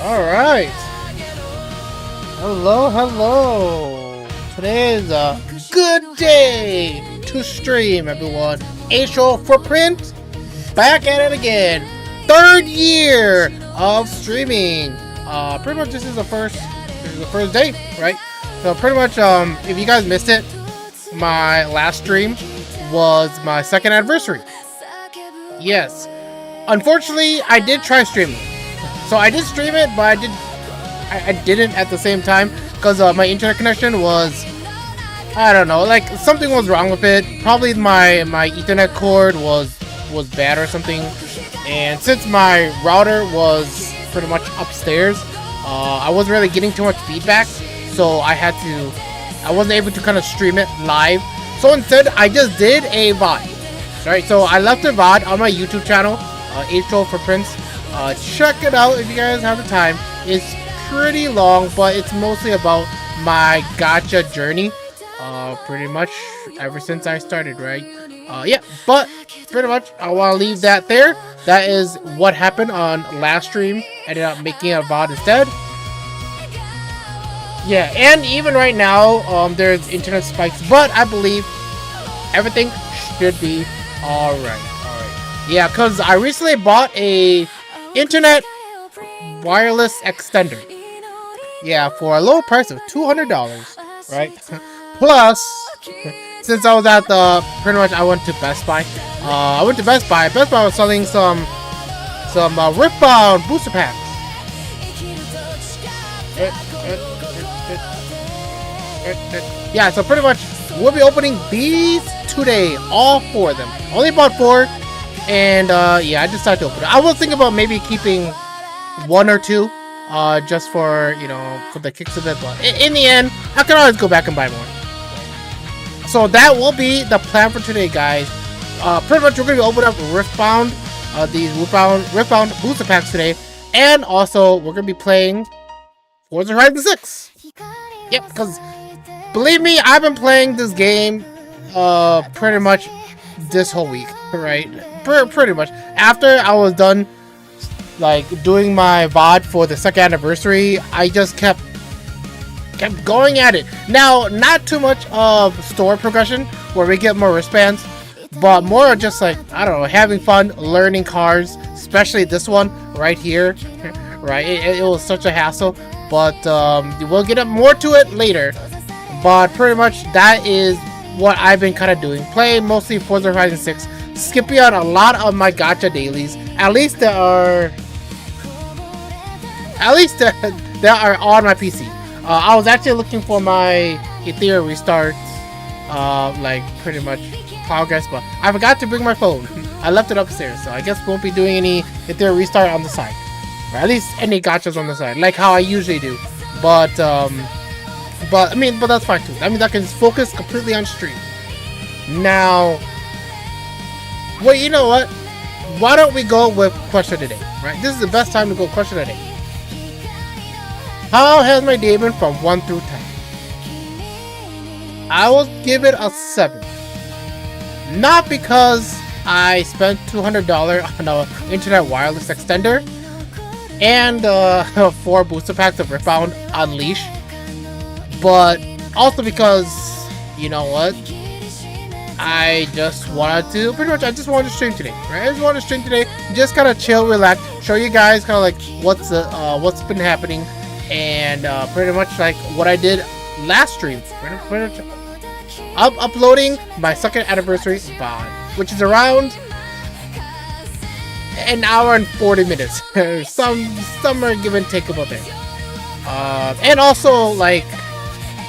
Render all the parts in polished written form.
Alright. Hello, hello. Today is a good day to stream, everyone. HO Footprint, back at it again. 3rd year of streaming. Pretty much this is the first day, right? So pretty much, if you guys missed it, my last stream was my 2nd anniversary. Yes. Unfortunately, I did try streaming. So I did stream it, but I didn't at the same time because my internet connection was, I don't know, like something was wrong with it. Probably my Ethernet cord was bad or something. And since my router was pretty much upstairs, I wasn't really getting too much feedback, so I wasn't able to kind of stream it live. So instead, I just did a VOD. Right, so I left a VOD on my YouTube channel, HO for Prince. Check it out if you guys have the time. It's pretty long, but it's mostly about my gacha journey. Pretty much ever since I started, right? Yeah, but pretty much I want to leave that there. That is what happened on last stream. Ended up making a VOD instead. Yeah, and even right now, there's internet spikes, but I believe everything should be alright. Yeah, because I recently bought a internet wireless extender. Yeah, for a low price of $200, right? Plus, since I was at pretty much I went to Best Buy. I went to Best Buy. Best Buy was selling some Riftbound booster packs. Yeah, so pretty much we'll be opening these today, all 4 of them. Only bought 4. And yeah, I decided to open it. I was thinking about maybe keeping 1 or 2, just for, you know, for the kicks of it. But in the end, I can always go back and buy more. So that will be the plan for today, guys. Pretty much we're going to open up Riftbound, these Riftbound booster packs today. And also, we're going to be playing Forza Horizon 6. Yep, because believe me, I've been playing this game pretty much this whole week, right? Pretty much. After I was done like doing my VOD for the 2nd anniversary, I just kept going at it. Now, not too much of story progression where we get more wristbands, but more just like, I don't know, having fun, learning cars, especially this one right here. Right, it was such a hassle, but we'll get up more to it later. But pretty much that is what I've been kind of doing, playing mostly Forza Horizon 6, skipping out a lot of my gacha dailies. At least there are on my PC. I was actually looking for my Ethereum restart, like pretty much progress, but I forgot to bring my phone. I left it upstairs, so I guess won't be doing any Ethereum restart on the side, or at least any gachas on the side, like how I usually do. But that's fine too. I mean, I can focus completely on stream. Now, well, you know what? Why don't we go with question of the day, right? This is the best time to go question of the day. How has my day been from 1 through 10? I will give it a 7. Not because I spent $200 on an internet wireless extender and 4 booster packs of Riftbound Unleash, but also because, you know what, I just wanted to stream today, right? I just wanted to stream today, just kind of chill, relax, show you guys kind of like what's been happening, and pretty much like what I did last stream. Pretty much uploading my 2nd anniversary VOD, which is around an hour and 40 minutes. some are give and take about that. And also, like,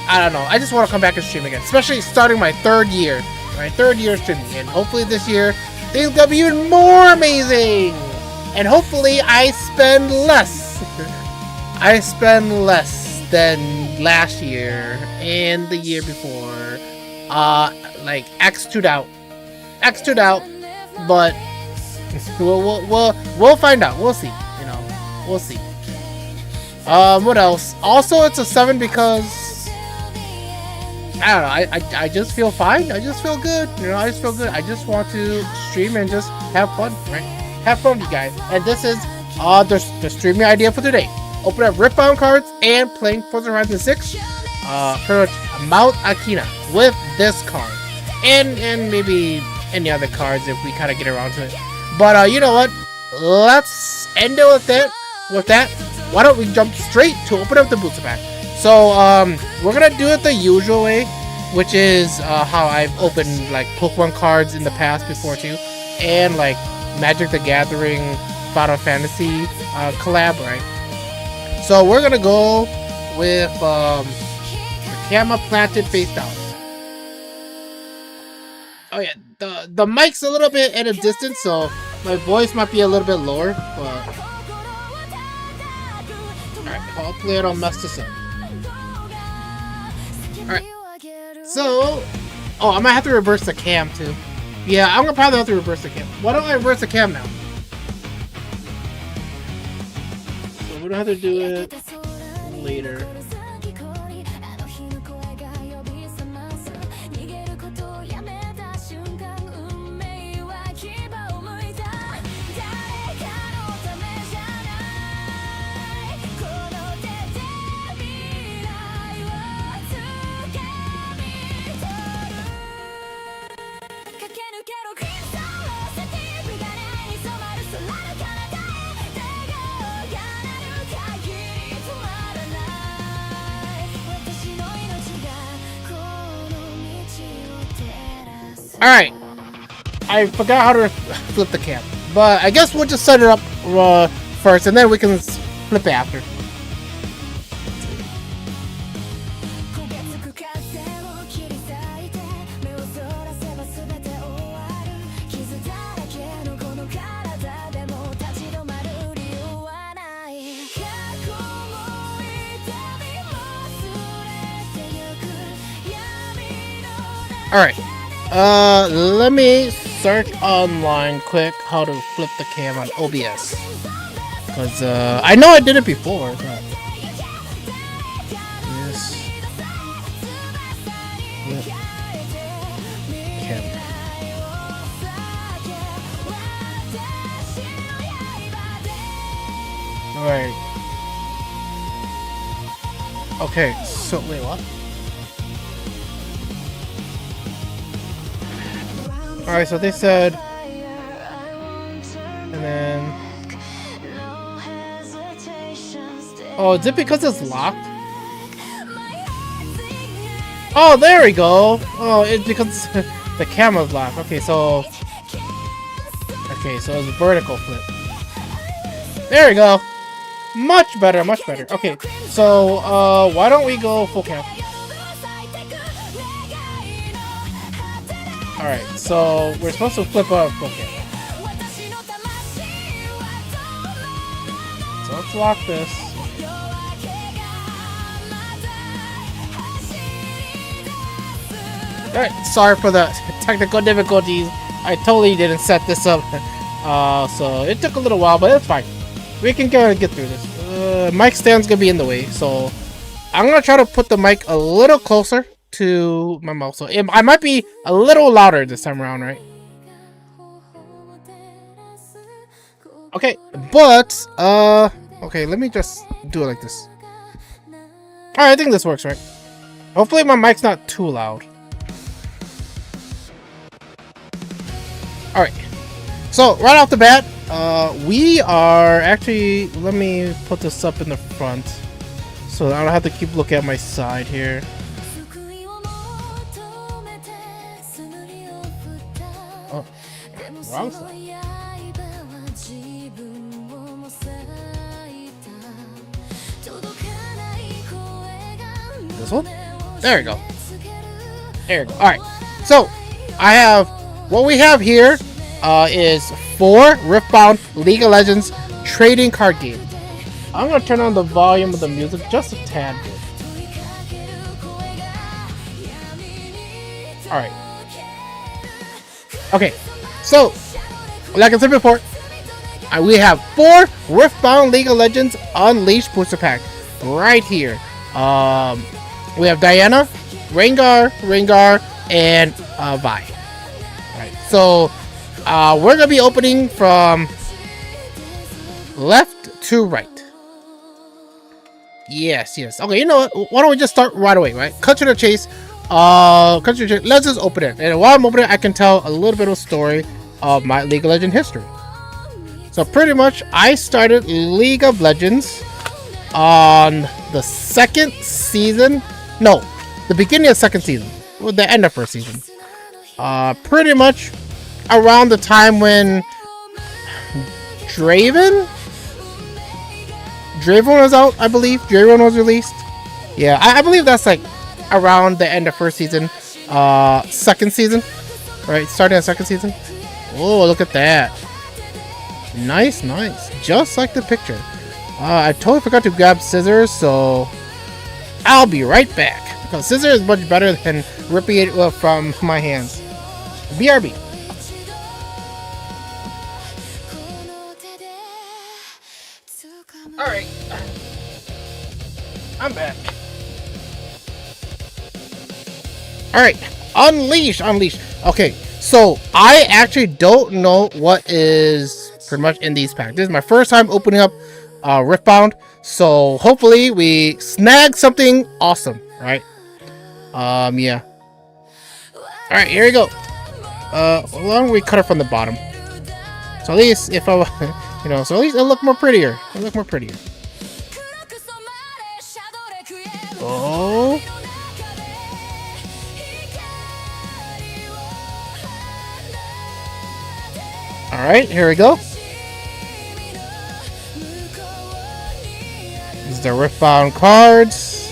I don't know, I just want to come back and stream again, especially starting my 3rd year, right? 3rd year streaming, and hopefully this year things will be even more amazing, and hopefully I spend less than last year and the year before. Like X2'd out, but we'll find out. We'll see. You know, we'll see. What else? Also, it's a 7 because I don't know. I just feel fine. I just feel good. You know, I just feel good. I just want to stream and just have fun, right? Have fun, you guys. And this is the streaming idea for today. Open up Riftbound cards and playing Forza Horizon 6. Pretty much Mount Akina with this card, and maybe any other cards if we kind of get around to it. But you know what? Let's end it with that. Why don't we jump straight to open up the booster pack? So we're gonna do it the usual way, which is how I've opened like Pokemon cards in the past before too, and like Magic the Gathering, Final Fantasy collab, right? So we're gonna go with the camera planted face down. Oh yeah, the mic's a little bit at a distance, so my voice might be a little bit lower, but alright, hopefully I don't mess this up. Alright, so I might have to reverse the cam too. Yeah, I'm gonna probably have to reverse the cam. Why don't I reverse the cam now? So we don't have to do it later. Alright, I forgot how to flip the cam, but I guess we'll just set it up first and then we can flip it after. Alright. Let me search online quick how to flip the cam on OBS. Because, I know I did it before. But yes. Flip camera. Alright. Okay, so, wait, what? Alright, so they said, and then, oh, is it because it's locked? Oh, there we go. Oh, it's because the camera's locked. Okay, so it's vertical flip. There we go. Much better, much better. Okay, so why don't we go full cam? Alright, so we're supposed to flip up. Okay. So let's lock this. Alright, sorry for the technical difficulties. I totally didn't set this up. So it took a little while, but it's fine. We can get through this. Mic stand's gonna be in the way, so I'm gonna try to put the mic a little closer to my mouth, so I might be a little louder this time around, right? Okay, but okay, let me just do it like this. Alright, I think this works, right? Hopefully my mic's not too loud. Alright, so right off the bat, we are actually, let me put this up in the front so I don't have to keep looking at my side here. Oh, wrong side. This one? There we go. There we go. Alright, so I have, what we have here is 4 Riftbound League of Legends trading card game. I'm going to turn on the volume of the music just a tad bit. Alright. Okay, so, like I said before, We have 4 Riftbound League of Legends Unleashed booster pack right here. We have Diana, Rengar, and Vi. Right. So we're gonna be opening from left to right. Yes. Okay, you know what? Why don't we just start right away, right? Cut to the chase. Let's just open it. And while I'm opening it, I can tell a little bit of a story of my League of Legends history. So pretty much, I started League of Legends on the second season. No, the beginning of second season. Well, the end of first season. Pretty much around the time when Draven was out, I believe. Draven was released. Yeah, I believe that's like around the end of first season. Second season. Right, starting at second season. Oh, look at that. Nice. Just like the picture. I totally forgot to grab scissors, so I'll be right back. Because scissors is much better than ripping it from my hands. BRB. Alright. I'm back. Alright. Unleash. Okay, so I actually don't know what is pretty much in these packs. This is my first time opening up Riftbound. So hopefully we snag something awesome, right? Yeah. Alright, here we go. Why don't we cut it from the bottom? So at least if I so at least it'll look more prettier. Oh. Alright, here we go. This is the Riftbound cards.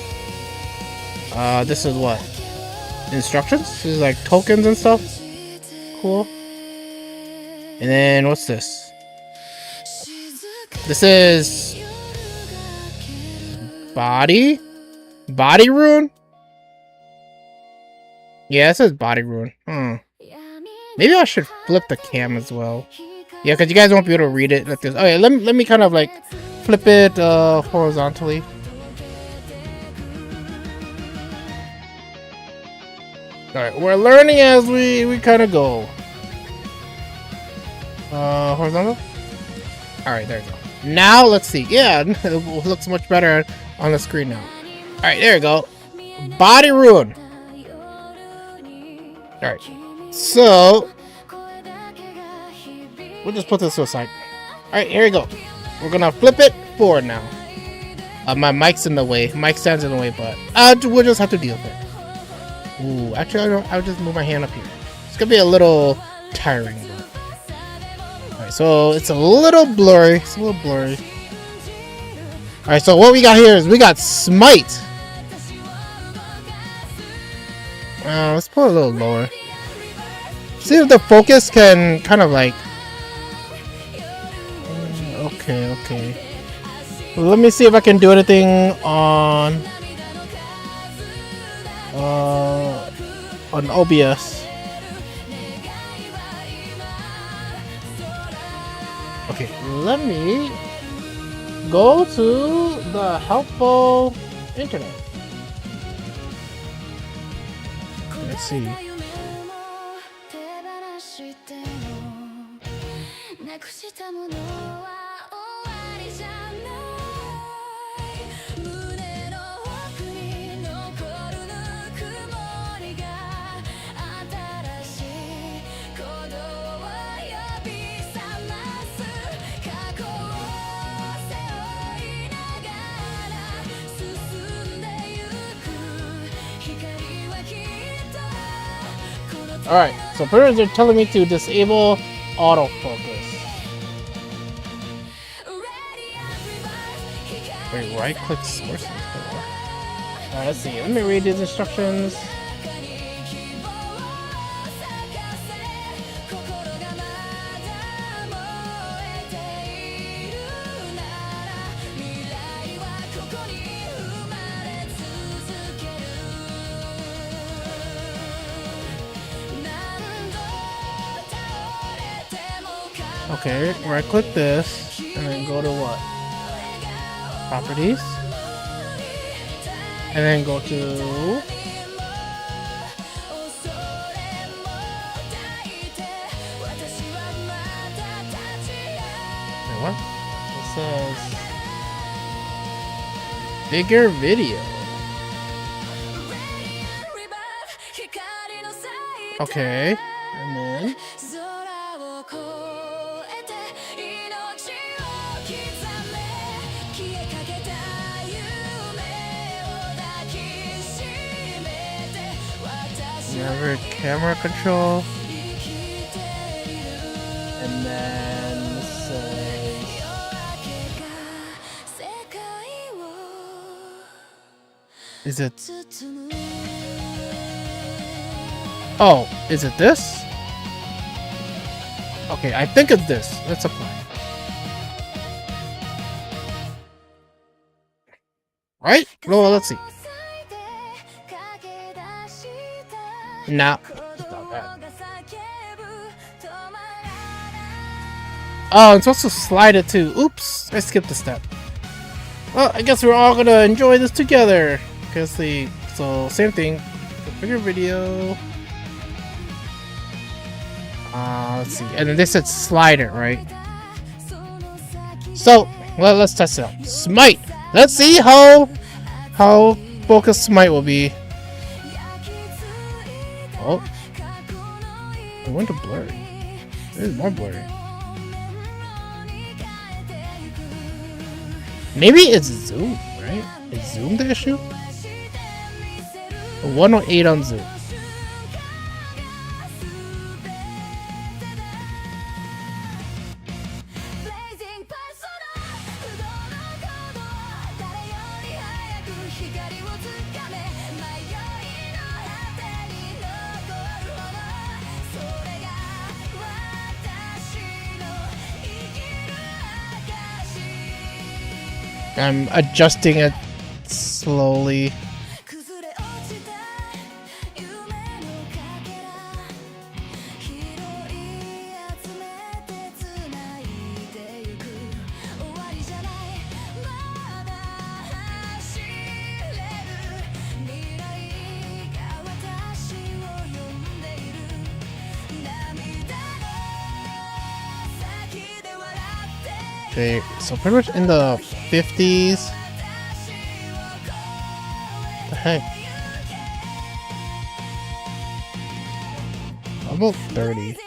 This is what? Instructions? This is like tokens and stuff. Cool. And then what's this? This is body rune. Yeah, it says body rune. Maybe I should flip the cam as well. Yeah, because you guys won't be able to read it like this. Okay, let me kind of like flip it horizontally. Alright, we're learning as we kind of go. Horizontal? Alright, there we go. Now, let's see. Yeah, it looks much better on the screen now. Alright, there we go. Body rune. Alright. So, we'll just put this to the side. Alright, here we go. We're gonna flip it forward now. My mic's in the way. Mic stands in the way, but we'll just have to deal with it. Ooh, actually, I'll just move my hand up here. It's gonna be a little tiring. Alright, so it's a little blurry. Alright, so what we got here is we got Smite. Let's put it a little lower. See if the focus can kind of like... Okay. Let me see if I can do anything on OBS. Okay, let me go to the helpful internet. Let's see. Alright, so pretty much they're telling me to disable autofocus. Wait, right click sources. Alright, let's see. Let me read these instructions. Okay, right click this and then go to what? Properties. And then go to what? It says bigger video. Okay, and then never camera control, and then say is it? Oh, is it this? Okay, I think it's this. Let's apply. Right? Well, let's see. Nah. Oh, I'm supposed to slide it too. Oops, I skipped a step. Well, I guess we're all gonna enjoy this together. So same thing. Bigger video. Let's see. And then they said slide it, right? So, well, let's test it out. Smite. Let's see how focused Smite will be. Oh, I went to blurry. This is more blurry. Maybe it's zoom, right? Is zoom the issue? 108 on zoom. I'm adjusting it slowly. Okay, so pretty much in the 50s. What the heck? About 30.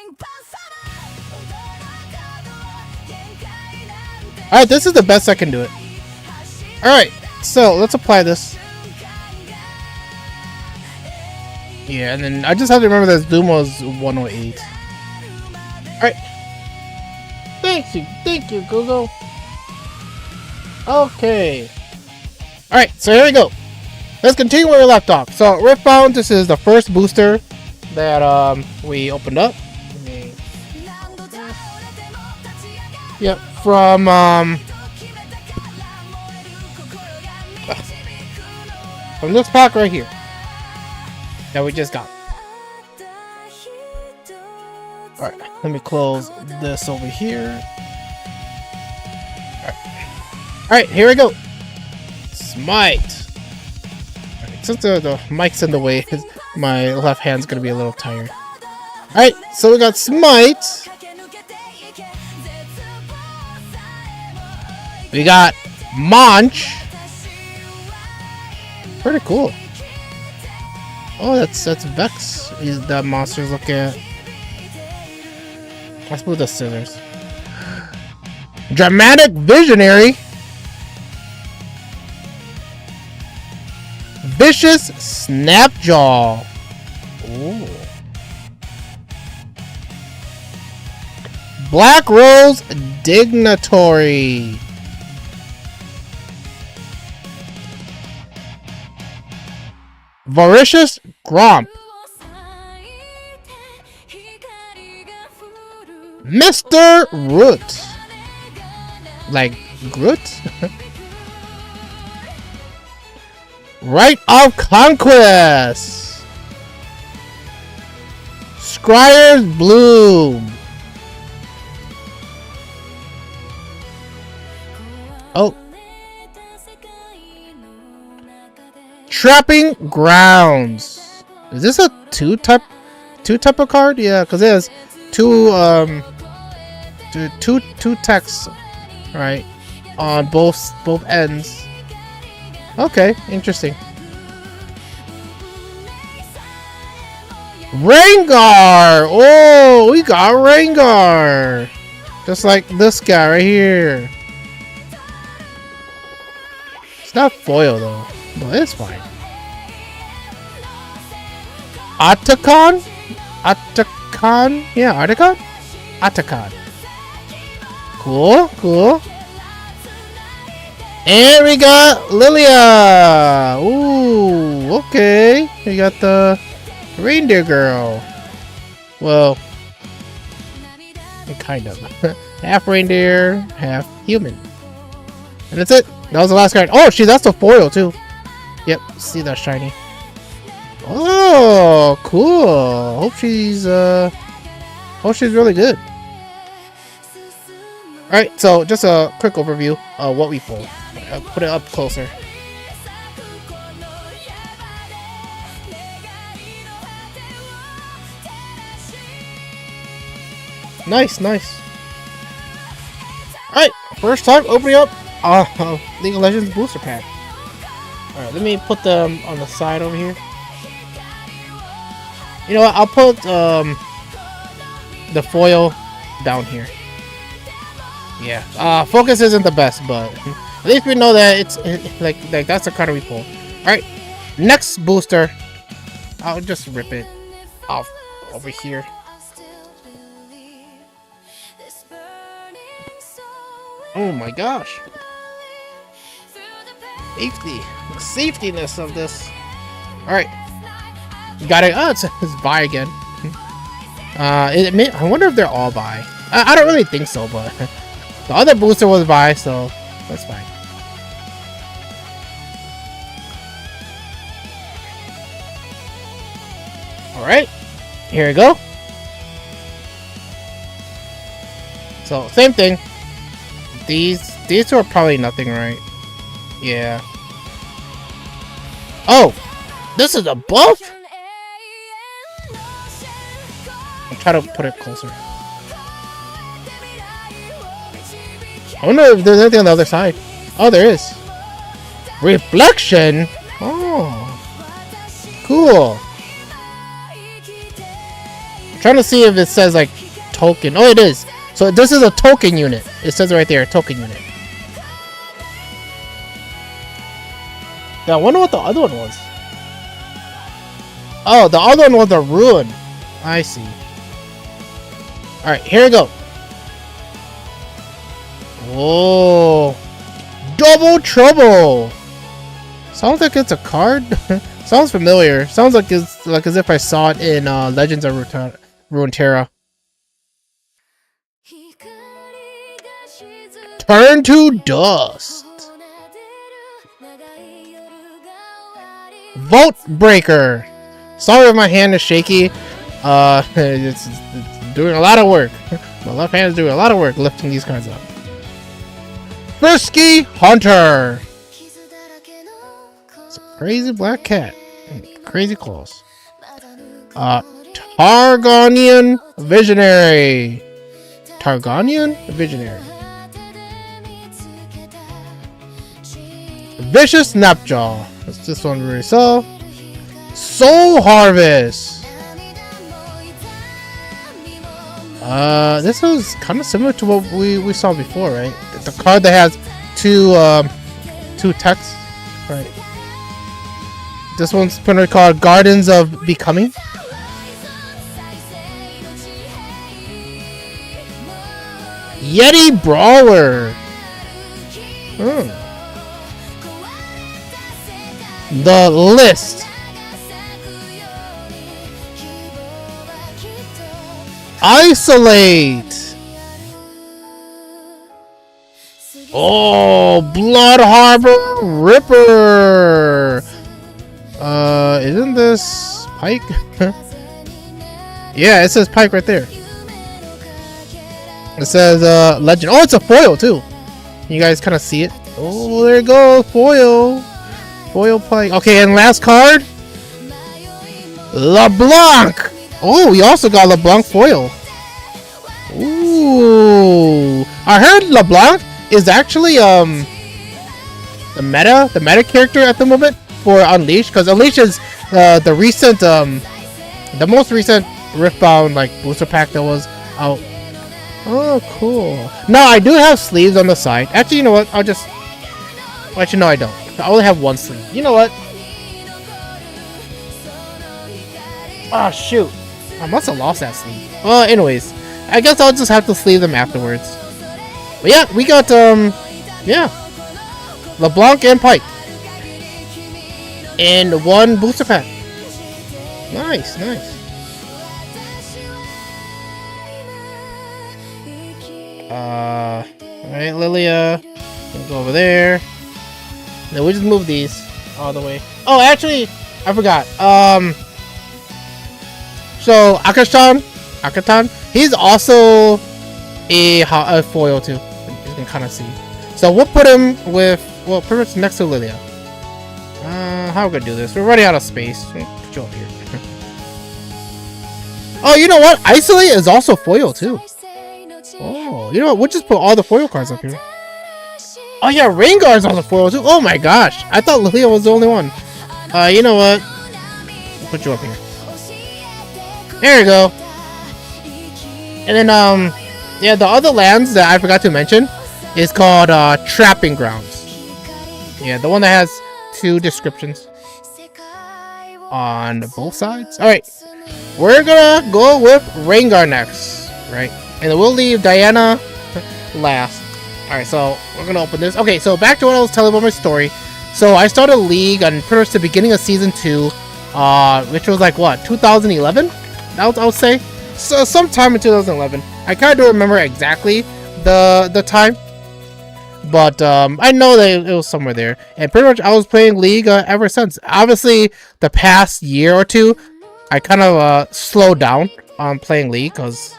Alright, this is the best I can do it. Alright, so let's apply this. Yeah, and then I just have to remember that zoom was 108. Alright. Thank you, Google. Okay. Alright, so here we go. Let's continue where we left off. So, Riftbound, this is the first booster that we opened up. Yep, from this pack right here that we just got. Alright, let me close this over here. Alright, here we go. Smite. Alright, since the mic's in the way, my left hand's gonna be a little tired. Alright, so we got Smite. We got Munch. Pretty cool. Oh, that's Vex. Is that monster's looking at? Let's move the scissors. Dramatic Visionary. Vicious Snapjaw. Ooh. Black Rose Dignatory. Voracious Gromp. Mr. Root. Like Groot? Rite of Conquest. Scryer's Bloom. Oh. Trapping Grounds. Is this a two type of card? Yeah, because it has two texts, right, on both ends. Okay, interesting. Rengar! Oh, we got Rengar! Just like this guy right here. It's not foil though, but it's fine. Atacon? Atacon? Yeah, Atacon? Atacon. Cool, cool. And we got Lilia! Ooh, okay. We got the reindeer girl. Well, kind of. Half reindeer, half human. And that's it. That was the last card. Oh, that's a foil too. Yep, see that shiny. Oh, cool. Hope she's really good. Alright, so just a quick overview of what we pulled. I'll put it up closer. Nice, nice. Alright, first time opening up League of Legends booster pack. Alright, let me put them on the side over here. You know what, I'll put the foil down here. Yeah, focus isn't the best, but at least we know that it's like that's the card we pull. Alright, next booster. I'll just rip it off over here. Oh my gosh. Safetyness of this. Alright. Got it. Oh, it's buy again. I wonder if they're all buy. I don't really think so, but the other booster was buy, so that's fine. Alright. Here we go. So, same thing. These two are probably nothing, right? Yeah. Oh! This is a buff? I'll try to put it closer. I wonder if there's anything on the other side. Oh, there is. Reflection? Oh. Cool. I'm trying to see if it says, like, token. Oh, it is. So this is a token unit. It says right there, token unit. Now, I wonder what the other one was. Oh, the other one was a ruin. I see. Alright, here we go. Oh, double trouble. Sounds like it's a card. Sounds familiar. Sounds like it's like as if I saw it in Legends of Runeterra. Turn to dust. Vault Breaker. Sorry if my hand is shaky. It's doing a lot of work. My left hand is doing a lot of work lifting these cards up. Frisky Hunter. It's a crazy black cat. Crazy claws. Targonian Visionary. Targonian Visionary. Vicious Snapjaw. That's this one we already saw. Soul Harvest. This was kind of similar to what we saw before, right? The card that has two texts, right? This one's called Gardens of Becoming. Yeti Brawler. The List. Isolate. Oh, Blood Harbor Ripper. Isn't this Pike? Yeah, it says Pike right there. It says Legend. Oh, it's a foil too. You guys kind of see it. Oh, there you go. Foil. Foil playing. Okay, and last card. LeBlanc. Oh, we also got LeBlanc foil. Ooh. I heard LeBlanc is actually the meta character at the moment for Unleash, because Unleash is the recent the most recent Riftbound like booster pack that was out. Oh, cool. Now I do have sleeves on the side. Actually, you know what? Actually, no, I don't. I only have one sleeve. You know what? Ah, shoot. I must have lost that sleeve. Well, anyways, I guess I'll just have to sleeve them afterwards. But yeah, we got yeah, LeBlanc and Pike, and one booster pack. Nice, nice. Alright, Lilia. We'll go over there. Then we just move these all the way. Oh, actually, I forgot. So Akatan, he's also a foil too. You can kind of see. So we'll put him with, well, pretty much next to Lilia. How are we gonna do this? We're running out of space. Put you up here. Oh, you know what? Isolate is also foil too. Oh, you know what? We'll just put all the foil cards up here. Oh yeah, Rengar's on the foil too. Oh my gosh, I thought Lilia was the only one. You know what? I'll put you up here. There you go. And then yeah, the other lands that I forgot to mention is called Trapping Grounds. Yeah, the one that has 2 descriptions on both sides. All right, we're gonna go with Rengar next, right? And then we'll leave Diana last. Alright, so we're gonna open this. Okay, so back to what I was telling about my story. So I started League on pretty much the beginning of Season 2, which was like, what, 2011? I would say? So sometime in 2011. I kind of don't remember exactly the time. But I know that it was somewhere there. And pretty much I was playing League ever since. Obviously, the past year or two, I kind of slowed down on playing League, because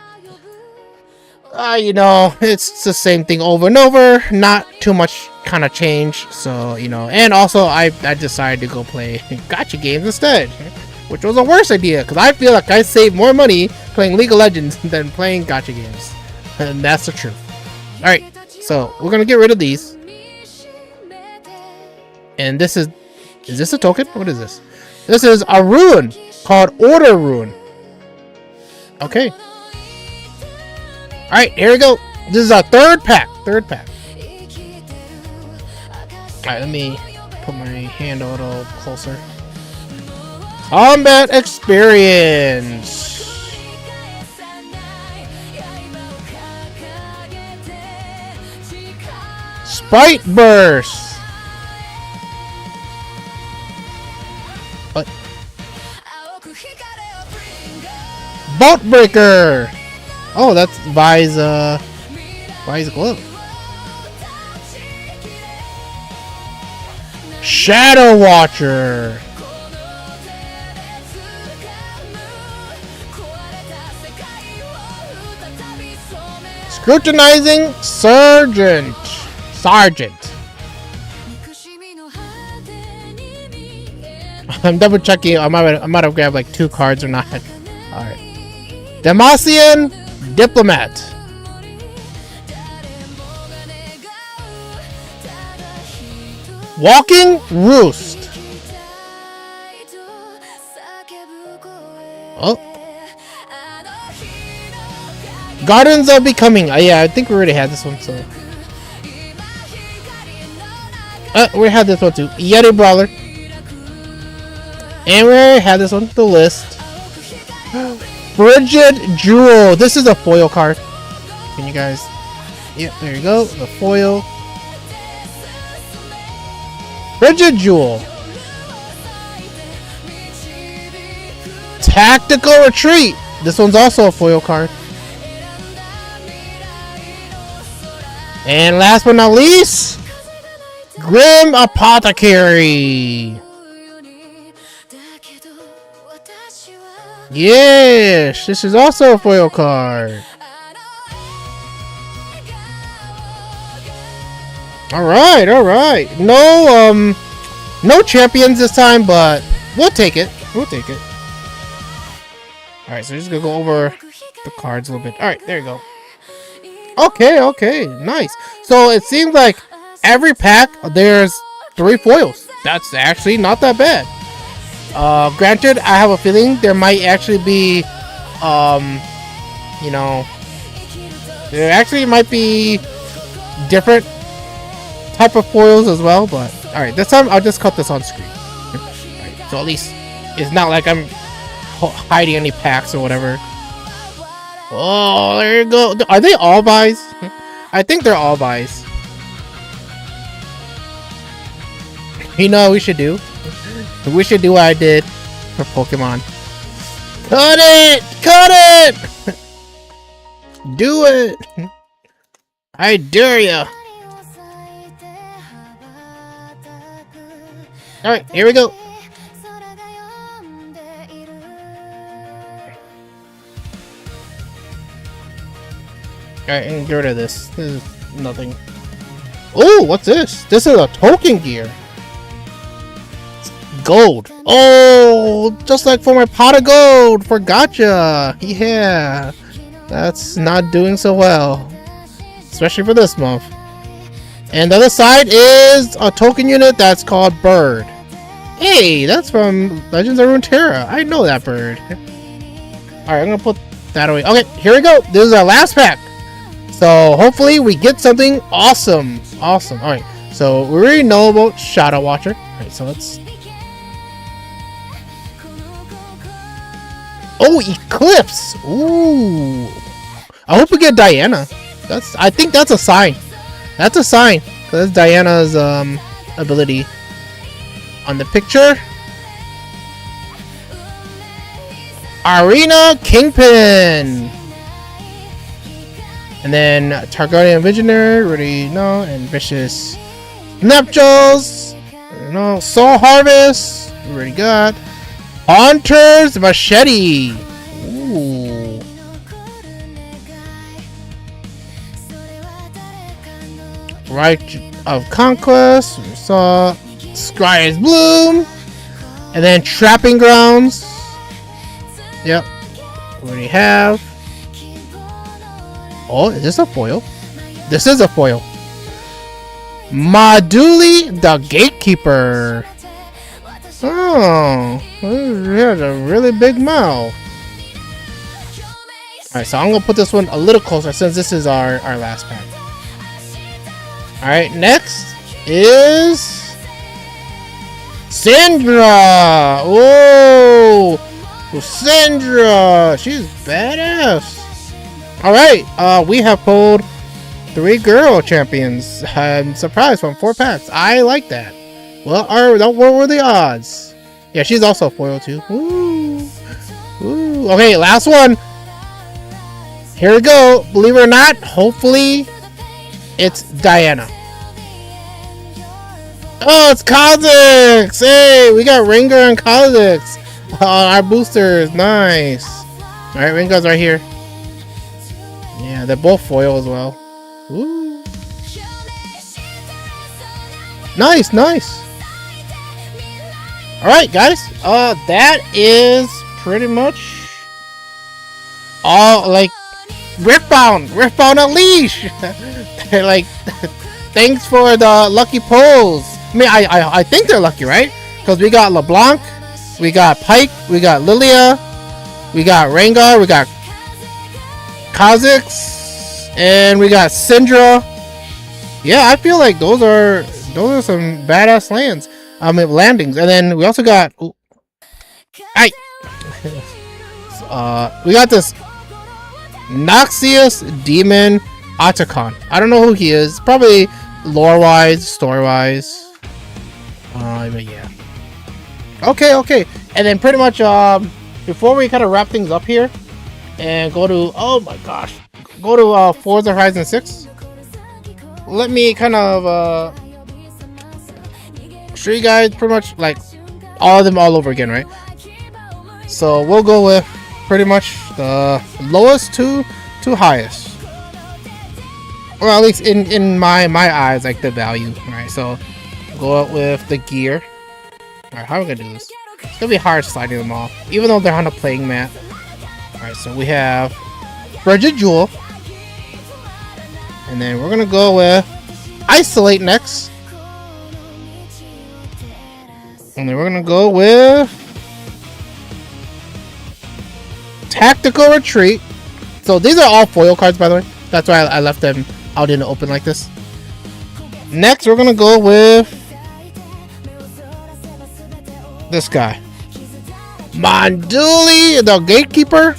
you know, it's the same thing over and over, not too much kind of change. So, you know, and also I decided to go play gacha games instead, which was a worse idea, because I feel like I save more money playing League of Legends than playing gacha games, and that's the truth. Alright, so we're gonna get rid of these, and this is this a token? What is this? This is a rune called Order Rune. Okay. Alright, here we go. This is our third pack. Alright, let me put my hand a little closer. Combat experience. Spite burst. What? Bolt breaker. Oh, that's Vi's glove. Shadow Watcher. Scrutinizing Sergeant. I'm double checking. I might have grabbed like 2 cards or not. All right. Demacian Diplomat. Walking Roost. Oh. Gardens of Becoming. Yeah, I think we already had this one, so. We had this one too. Yeti Brawler. And we already had this one, the list. Frigid Jewel. This is a foil card. Can you guys? Yep, there you go. The foil. Frigid Jewel. Tactical Retreat. This one's also a foil card. And last but not least, Grim Apothecary. Yes, this is also a foil card. All right, all right. No, no champions this time, but we'll take it. We'll take it. All right, so just gonna go over the cards a little bit. All right, there you go. Okay, okay, nice. So it seems like every pack there's 3 foils. That's actually not that bad. Granted, I have a feeling there might actually be, you know, there actually might be different type of foils as well. But all right, this time I'll just cut this on screen. All right, so at least it's not like I'm hiding any packs or whatever. Oh, there you go. Are they all buys? I think they're all buys. You know what we should do? We should do what I did for Pokemon. Cut it! Cut it! Do it! I dare ya! Alright, here we go. Alright, and get rid of this. This is nothing. Oh, what's this? This is a token gear. Gold. Oh, just like for my pot of gold for gotcha. Yeah, that's not doing so well, especially for this month. And the other side is a token unit that's called Bird. Hey, that's from Legends of Runeterra. I know that bird. Alright, I'm gonna put that away. Okay, here we go. This is our last pack. So hopefully we get something awesome. Awesome. Alright, so we already know about Shadow Watcher. Alright, so let's... Oh, Eclipse! Ooh. I hope we get Diana. I think that's a sign. That's a sign. That's Diana's ability on the picture. Arena Kingpin. And then Targaryen Visionary, already know, and Vicious Nuptials. No, Soul Harvest, we already got. Hunter's Machete. Ooh. Right of Conquest. We saw Scryer's Bloom. And then Trapping Grounds. Yep. We already have. Oh, is this a foil? This is a foil. Maduli the Gatekeeper. Oh, he has a really big mouth. Alright, so I'm gonna put this one a little closer since this is our last pack. Alright, next is Syndra. Whoa, Syndra, she's badass. Alright, we have pulled 3 girl champions. I'm surprised from 4 packs. I like that. Well, what were the odds? Yeah, she's also foil too. Ooh. Ooh. Okay, last one. Here we go. Believe it or not, hopefully it's Diana. Oh, it's Kha'Zix! Hey, we got Rengar and Kha'Zix on our boosters. Nice. Alright, Rengar's right here. Yeah, they're both foil as well. Ooh. Nice, nice. Alright, guys. That is pretty much all, like, Riftbound Unleash. Like, thanks for the lucky pulls. I mean, I think they're lucky, right? Because we got LeBlanc, we got Pike, we got Lilia, we got Rengar, we got Kha'Zix, and we got Syndra. Yeah, I feel like those are some badass lands. Landings. And then we also got we got this Noxious Demon Otacon. I don't know who he is. Probably lore wise, story wise. But yeah. Okay. And then pretty much before we kind of wrap things up here and go to Forza Horizon 6, let me kind of show you guys pretty much like all of them all over again, right? So we'll go with pretty much the lowest to highest. or at least in my eyes, like the value. All right, so go out with the gear. All right, how are we gonna do this? It's gonna be hard sliding them off, even though they're on a playing mat. All right, so we have Bridget Jewel, and then we're gonna go with Isolate next, and then we're gonna go with Tactical Retreat. So these are all foil cards, by the way. That's why I left them out in the open like this. Next, we're gonna go with this guy, Monduli, the Gatekeeper,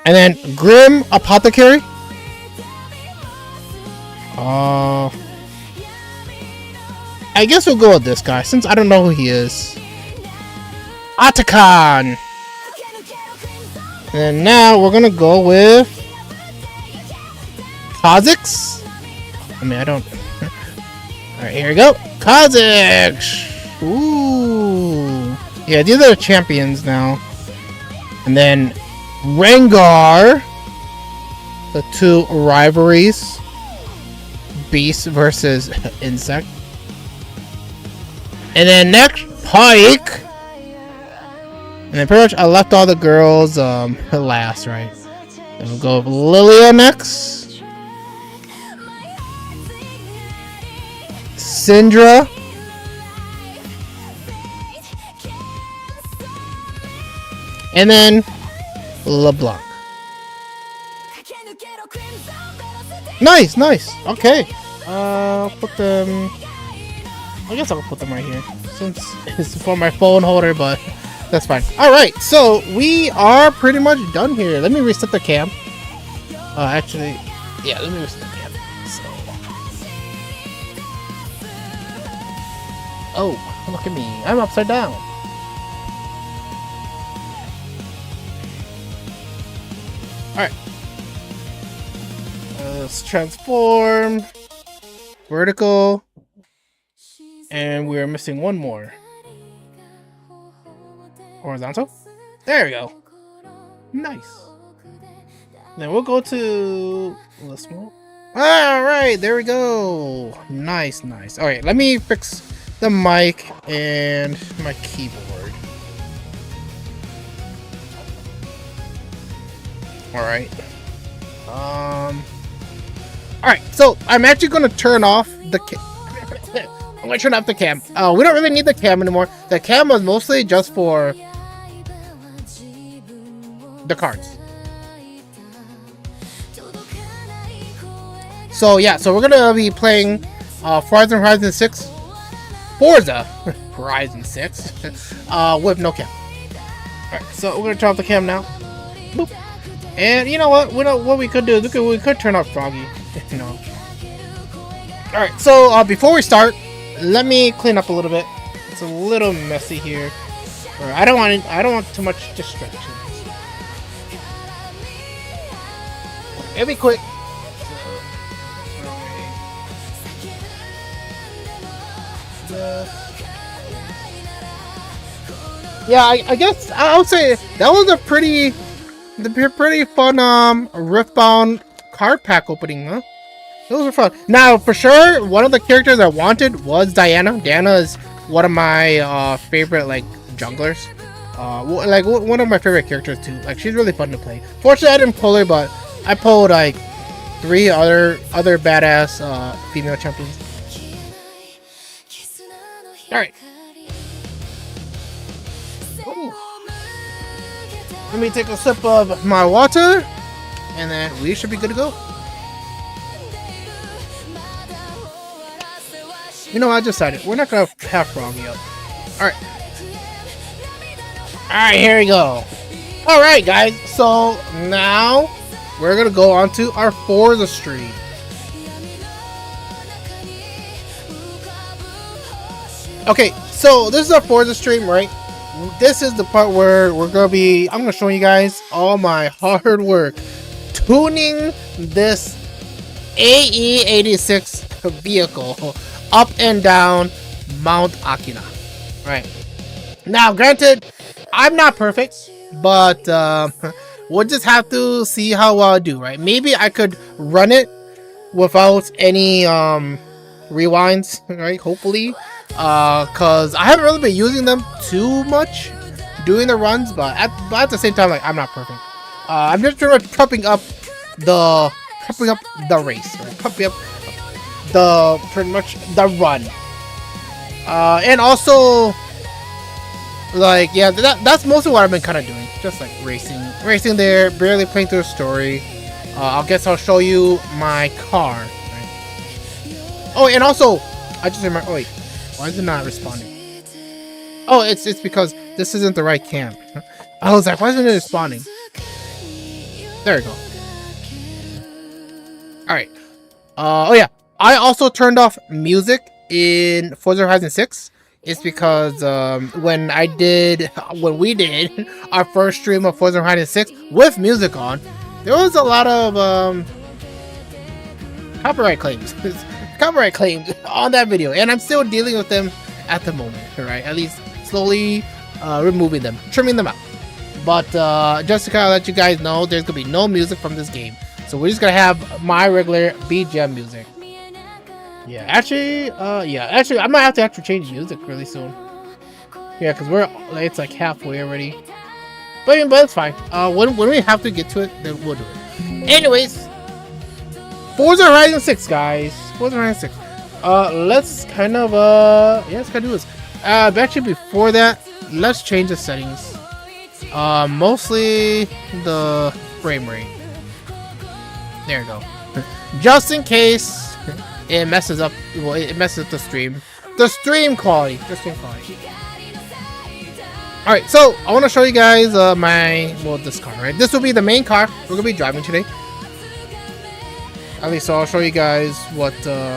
and then Grim Apothecary. I guess we'll go with this guy since I don't know who he is. Atakan. And now we're gonna go with Kha'Zix. I mean, I don't. Alright, here we go. Kha'Zix! Ooh. Yeah, these are the champions now. And then Rengar. The two rivalries. Beast versus Insect. And then next, Pike. And then pretty much I left all the girls last, right? Then we'll go with Lilia next. Syndra. And then LeBlanc. Nice, nice. Okay. Put them. I guess I'll put them right here since it's for my phone holder, but that's fine. Alright, so we are pretty much done here. Let me reset the cam. Actually, yeah, let me reset the cam. So. Oh, look at me. I'm upside down. Alright. Let's transform. Vertical. And we're missing one more. Horizontal. There we go. Nice. Then we'll go to Lismo. Alright, there we go. Nice, nice. Alright, let me fix the mic and my keyboard. Alright. Alright, so I'm actually gonna turn off the I'm gonna turn off the cam. We don't really need the cam anymore. The cam was mostly just for the cards. So yeah, so we're gonna be playing Forza Horizon 6. Forza Horizon 6 with no cam. Alright, so we're gonna turn off the cam now. Boop. And you know what? What we could do is we could turn off Froggy. You know. Alright, so before we start, let me clean up a little bit. It's a little messy here. I don't want too much distractions. It'll be quick. Yeah, I guess I would say that was a pretty fun Riftbound card pack opening, huh? Those were fun. Now, for sure, one of the characters I wanted was Diana. Diana is one of my favorite like junglers. Like one of my favorite characters too. Like she's really fun to play. Fortunately, I didn't pull her, but I pulled like 3 other badass female champions. All right. Ooh. Let me take a sip of my water, and then we should be good to go. You know, I decided we're not gonna have Froggy up. Alright. Alright, here we go. Alright, guys. So now we're gonna go on to our Forza stream. Okay, so this is our Forza stream, right? This is the part where I'm gonna show you guys all my hard work tuning this AE86 vehicle up and down Mount Akina. Right. Now, granted, I'm not perfect, but we'll just have to see how I do, right? Maybe I could run it without any rewinds, right? Hopefully, cause I haven't really been using them too much doing the runs, but at the same time, like, I'm not perfect. I'm just pretty much prepping up the race, right? Prepping up pretty much the run, and also, like, yeah, that's mostly what I've been kind of doing, just like racing there, barely playing through the story. I guess I'll show you my car, right? Oh, and also, I just remember. Oh wait, why is it not responding? Oh, it's because this isn't the right cam. I was like, why isn't it responding? There we go. All right. Oh yeah, I also turned off music in Forza Horizon 6. It's because when we did our first stream of Forza Horizon 6 with music on, there was a lot of copyright claims on that video, and I'm still dealing with them at the moment, right? At least slowly removing them, trimming them out. But just to kind of let you guys know, there's gonna be no music from this game, so we're just gonna have my regular BGM music. Yeah, actually, I might have to actually change music really soon. Yeah, because it's like halfway already. But it's fine. When we have to get to it, then we'll do it. Anyways, Forza Horizon 6, guys. Forza Horizon 6. Let's kind of do this. Actually, before that, let's change the settings. Mostly the frame rate. There you go. Just in case it messes up. Well, it messes up the stream. The stream quality. All right, so I want to show you guys this car, right? This will be the main car we're gonna be driving today. At least I'll show you guys what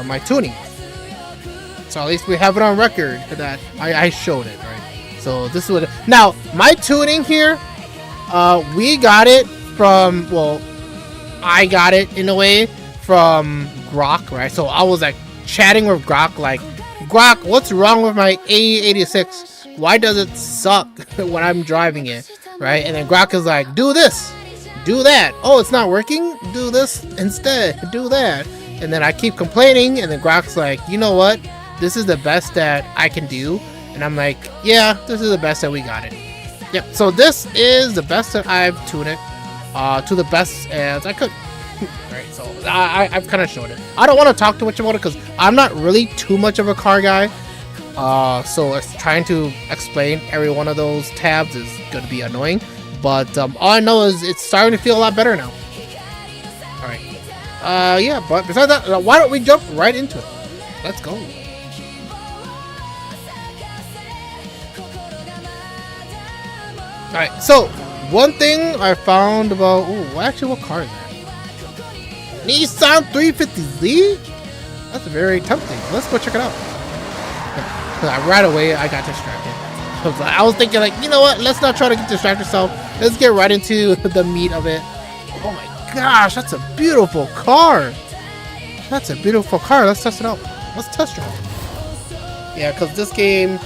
my tuning is. So at least we have it on record that I showed it, right? So this is what. Now my tuning here, we got it from. Well, I got it in a way from Grok, right? So I was like chatting with Grok, like, Grok, what's wrong with my AE86? Why does it suck when I'm driving it, right? And then Grok is like, do this, do that. Oh, it's not working? Do this instead, do that. And then I keep complaining, and then Grok's like, you know what? This is the best that I can do. And I'm like, yeah, this is the best that we got it. Yep, so this is the best that I've tuned it to the best as I could. Alright, so I've kind of showed it. I don't want to talk too much about it because I'm not really too much of a car guy. So trying to explain every one of those tabs is going to be annoying. But all I know is it's starting to feel a lot better now. Alright. Yeah, but besides that, why don't we jump right into it? Let's go. Alright, so one thing I found about... Ooh, actually, what car is that? Nissan 350Z? That's very tempting. Let's go check it out. Right away, I got distracted. I was thinking, like, you know what? Let's not try to get distracted yourself. Let's get right into the meat of it. Oh my gosh, that's a beautiful car. That's a beautiful car. Let's test it out. Let's test drive. Yeah, because this game,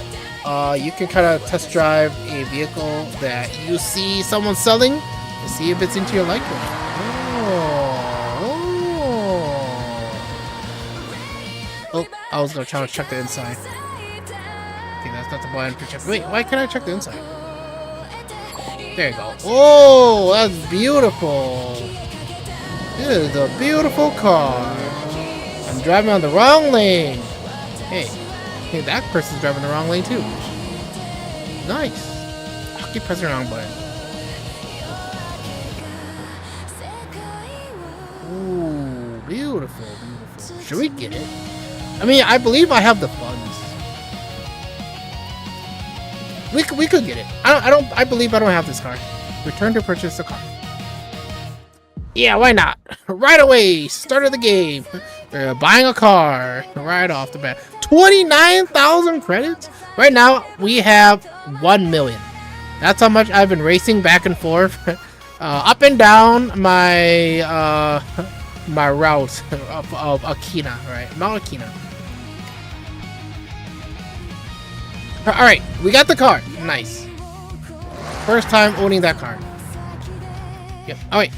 you can kind of test drive a vehicle that you see someone selling to see if it's into your liking. Oh, I was gonna try to check the inside. Okay, that's not the button to check. Wait, why can't I check the inside? There you go. Oh, that's beautiful. This is a beautiful car. I'm driving on the wrong lane. Hey, that person's driving the wrong lane too. Nice. I'll keep pressing the wrong button. Ooh, beautiful, beautiful. Should we get it? I mean, I believe I have the funds. We could get it. I believe I don't have this car. Return to purchase the car. Yeah, why not? Right away, start of the game. We're buying a car right off the bat. 29,000 credits. Right now we have 1 million. That's how much I've been racing back and forth, up and down my my route of Akina, right? Mount Akina. Alright, we got the car. Nice. First time owning that car. Yep. Alright.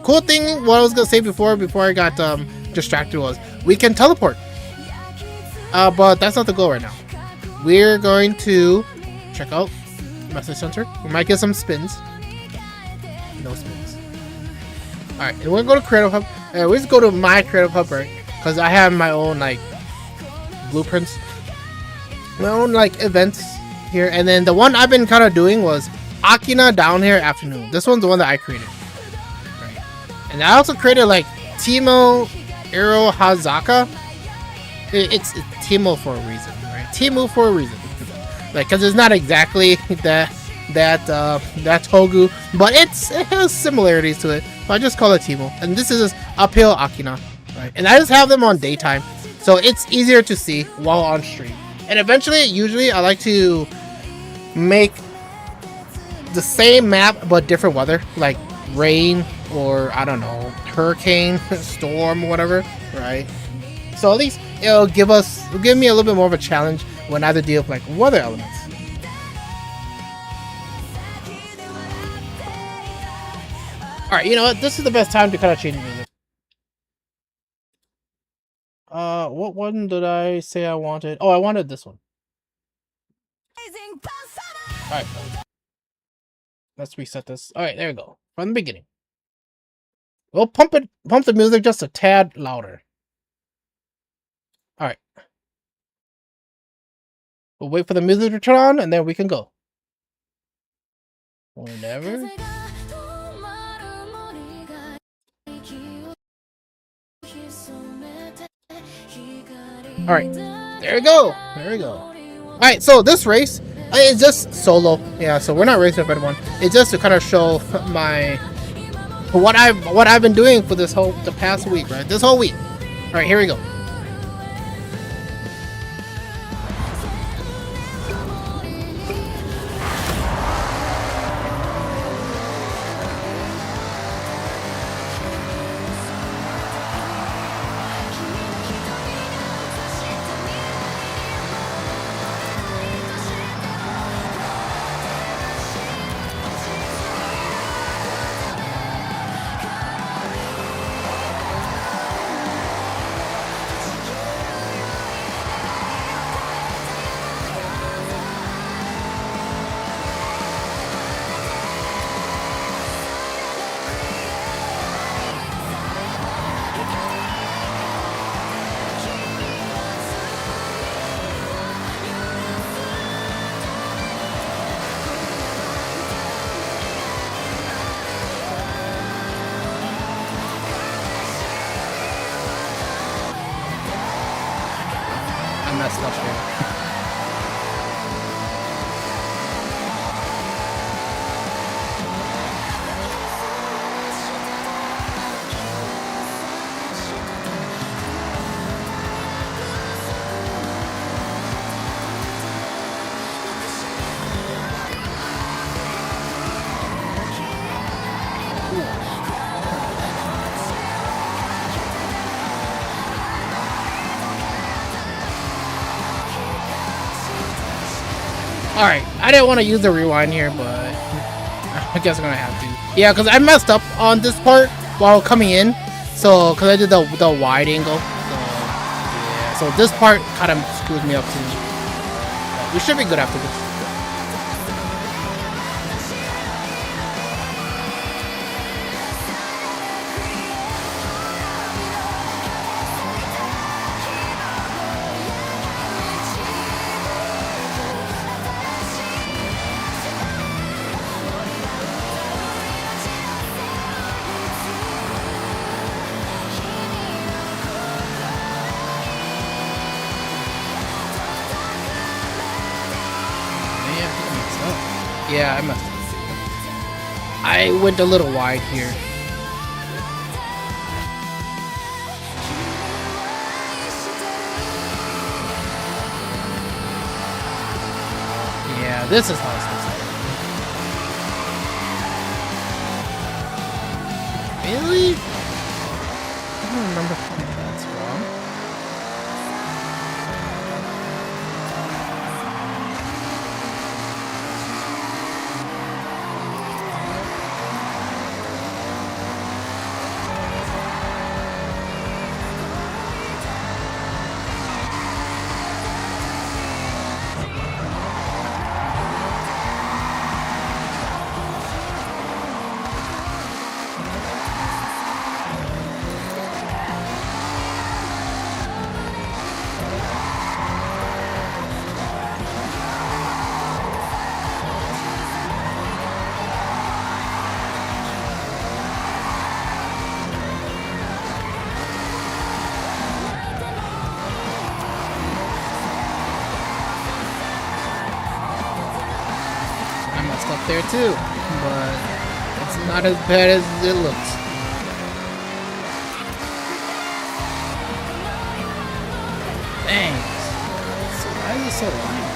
Cool thing, what I was gonna say before I got distracted was. We can teleport. But that's not the goal right now. We're going to check out message center. We might get some spins. No spins. Alright, and we're gonna go to Creative Hub. We just go to my Creative Hub, right? Because I have my own like blueprints. My own like events here. And then the one I've been kind of doing was Akina Down Here Afternoon. This one's the one that I created. Right. And I also created like Timo Iro Hazaka. It's Timo for a reason, right? Timo for a reason. Like, cause it's not exactly that Touge, but it has similarities to it. So I just call it Timo. And this is uphill Akina, right? And I just have them on daytime, so it's easier to see while on stream. And eventually, usually, I like to make the same map but different weather, like rain or I don't know, hurricane, storm, whatever, right? So at least it'll give me a little bit more of a challenge when I have to deal with like weather elements. Alright, you know what? This is the best time to kind of change music. What one did I say I wanted? Oh, I wanted this one. Alright. Let's reset this. Alright, there we go. From the beginning. We'll pump the music just a tad louder. Alright. We'll wait for the music to turn on and then we can go. Whenever. Alright, there we go. There we go. Alright, so this race is just solo. Yeah, so we're not racing with anyone. It's just to kind of show my what I've been doing for the past week, right? This whole week. Alright, here we go. Messed up here. Alright, I didn't want to use the rewind here, but I guess I'm gonna have to. Yeah, because I messed up on this part while coming in. So, because I did the wide angle. So, yeah, so this part kind of screwed me up too. But we should be good after this. Yeah, I messed up. I went a little wide here. Yeah, this is how it's supposed to be. Really? I don't remember if that's wrong. up there too, but it's not as bad as it looks. Thanks. So why is it so light?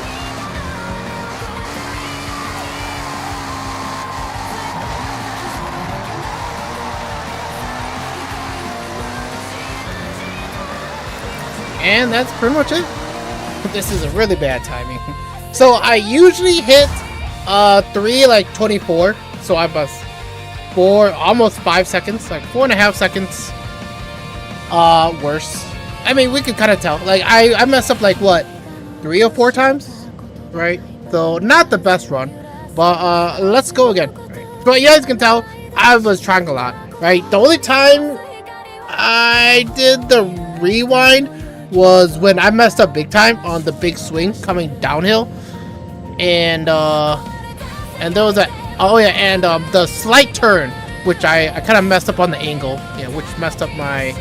And that's pretty much it. This is a really bad timing. So I usually hit 3:24. So I bust 4, almost 5 seconds, like 4.5 seconds worse. I mean, we could kind of tell. Like I messed up like what, 3 or 4 times, right? So not the best run, but let's go again. But you guys can tell I was trying a lot, right? The only time I did the rewind was when I messed up big time on the big swing coming downhill, and there was a the slight turn, which I kind of messed up on the angle, yeah, which messed up my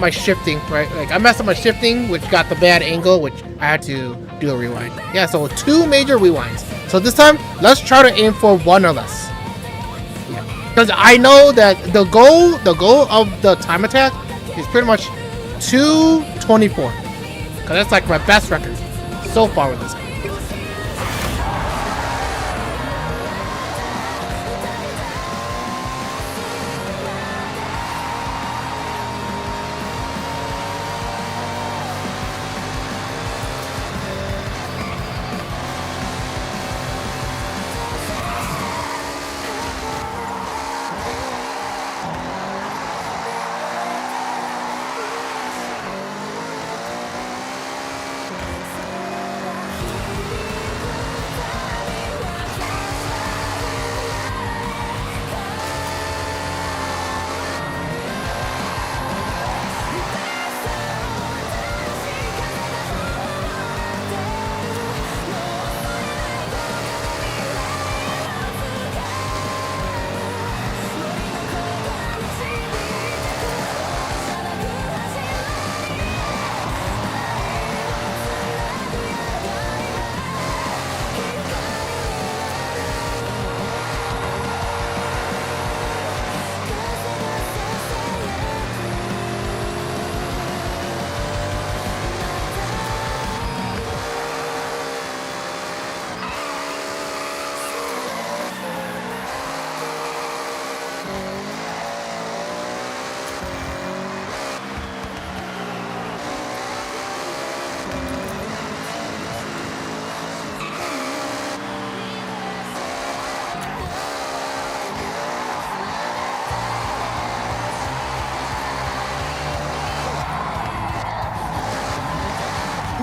shifting, right? Like I messed up my shifting, which got the bad angle, which I had to do a rewind. Yeah, so 2 major rewinds. So this time, let's try to aim for 1 or less. Because I know that the goal of the time attack is pretty much 2:24. Because that's like my best record so far with this game.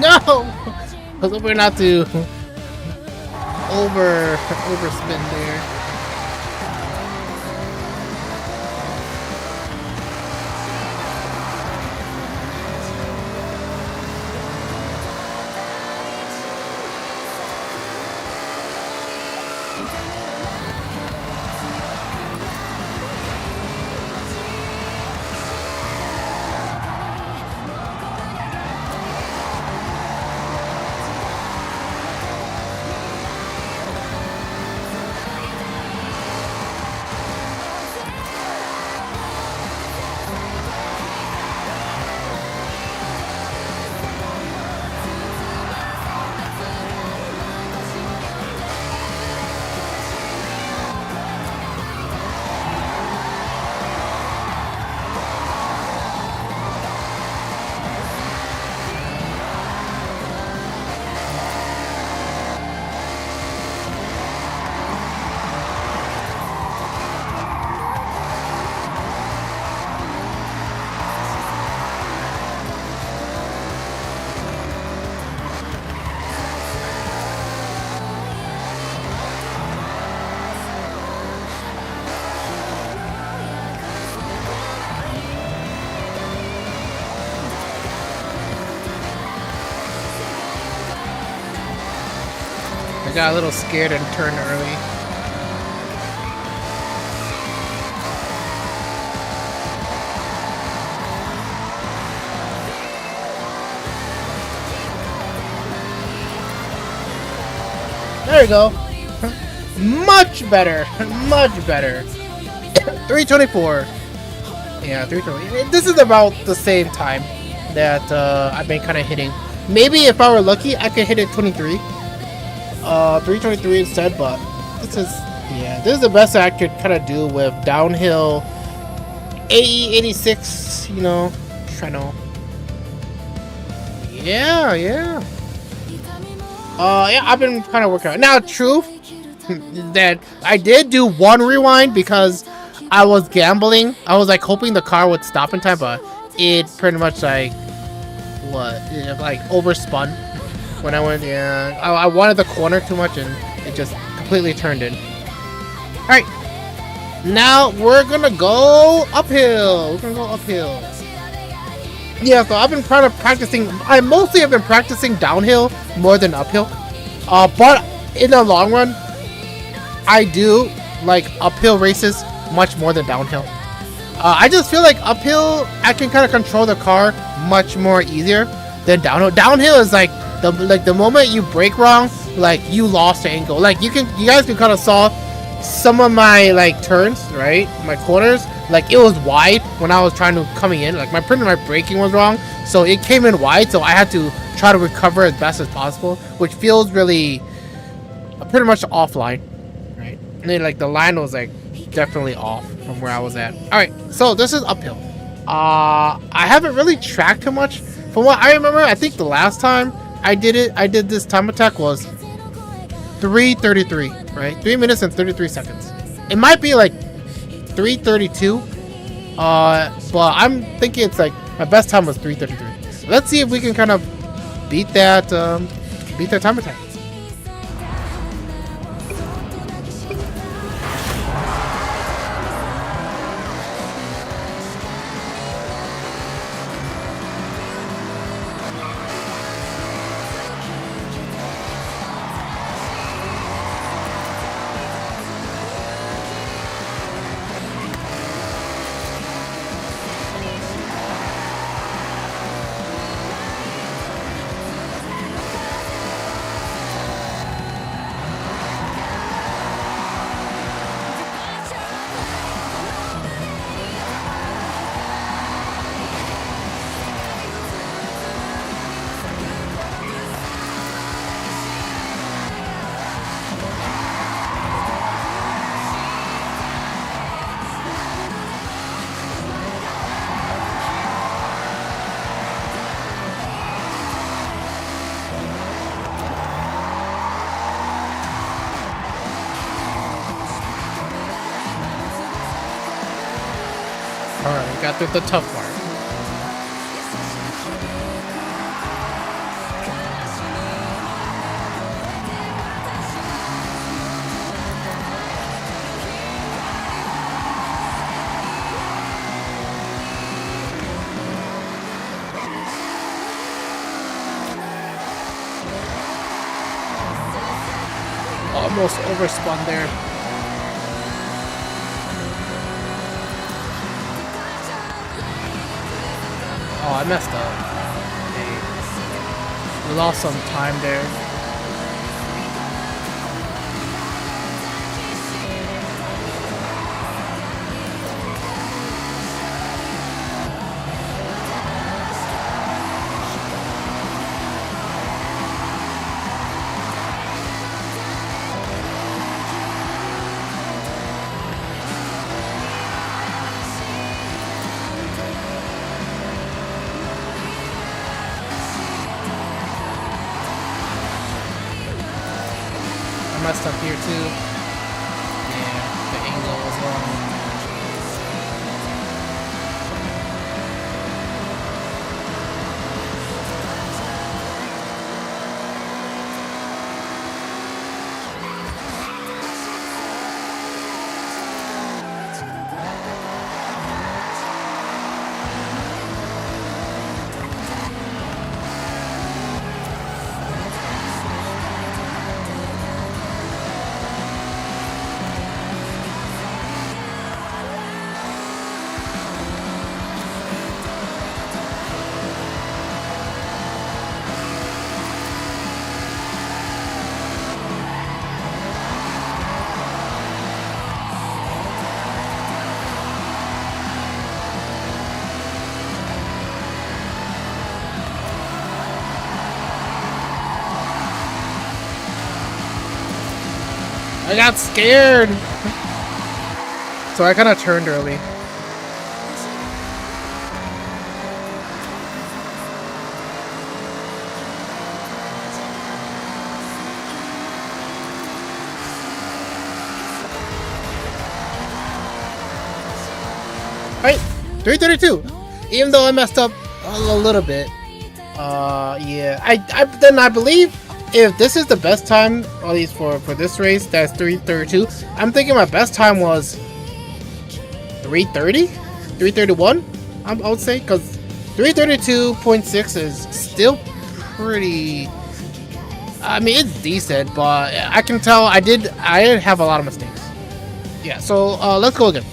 No! I was hoping not to overspin there. I got a little scared and turned early. There you go. Much better. Much better. 324. Yeah, 320. This is about the same time that I've been kind of hitting. Maybe if I were lucky, I could hit it 23. 323 instead, but this is the best I could kind of do with downhill AE86, you know, trying to. Yeah, I've been kind of working on it. Now, truth that I did do one rewind because I was gambling. I was like hoping the car would stop in time, but it pretty much like overspun when I went. Yeah, I wanted the corner too much and it just completely turned in. All right, now we're gonna go uphill. Yeah, so I've been kind of practicing. I mostly have been practicing downhill more than uphill. But in the long run, I do like uphill races much more than downhill. I just feel like uphill, I can kind of control the car much more easier than downhill. Downhill is like the moment you brake wrong, like you lost the angle. Like you guys can kind of saw some of my like turns, right? My corners, like it was wide when I was coming in. Like my braking was wrong, so it came in wide. So I had to try to recover as best as possible, which feels really pretty much offline, right? And then like the line was like definitely off from where I was at. All right, so this is uphill. I haven't really tracked too much. From what I remember, I think the last time I did this time attack was 3:33, right? 3 minutes and 33 seconds. It might be like 3:32, but I'm thinking it's like my best time was 3:33. So let's see if we can kind of beat that time attack. Alright, we got through the tough part. Almost overspun there. Oh, I messed up. Hey. We lost some time there. Messed up here too. Yeah, the angle was wrong. I got scared. So I kind of turned early. Right, 332. Even though I messed up a little bit. Yeah. I believe if this is the best time, at least for this race, that's 332. I'm thinking my best time was 330, 331. I would say, because 332.6 is still pretty. I mean, it's decent, but I can tell I did have a lot of mistakes. Yeah. So let's go again.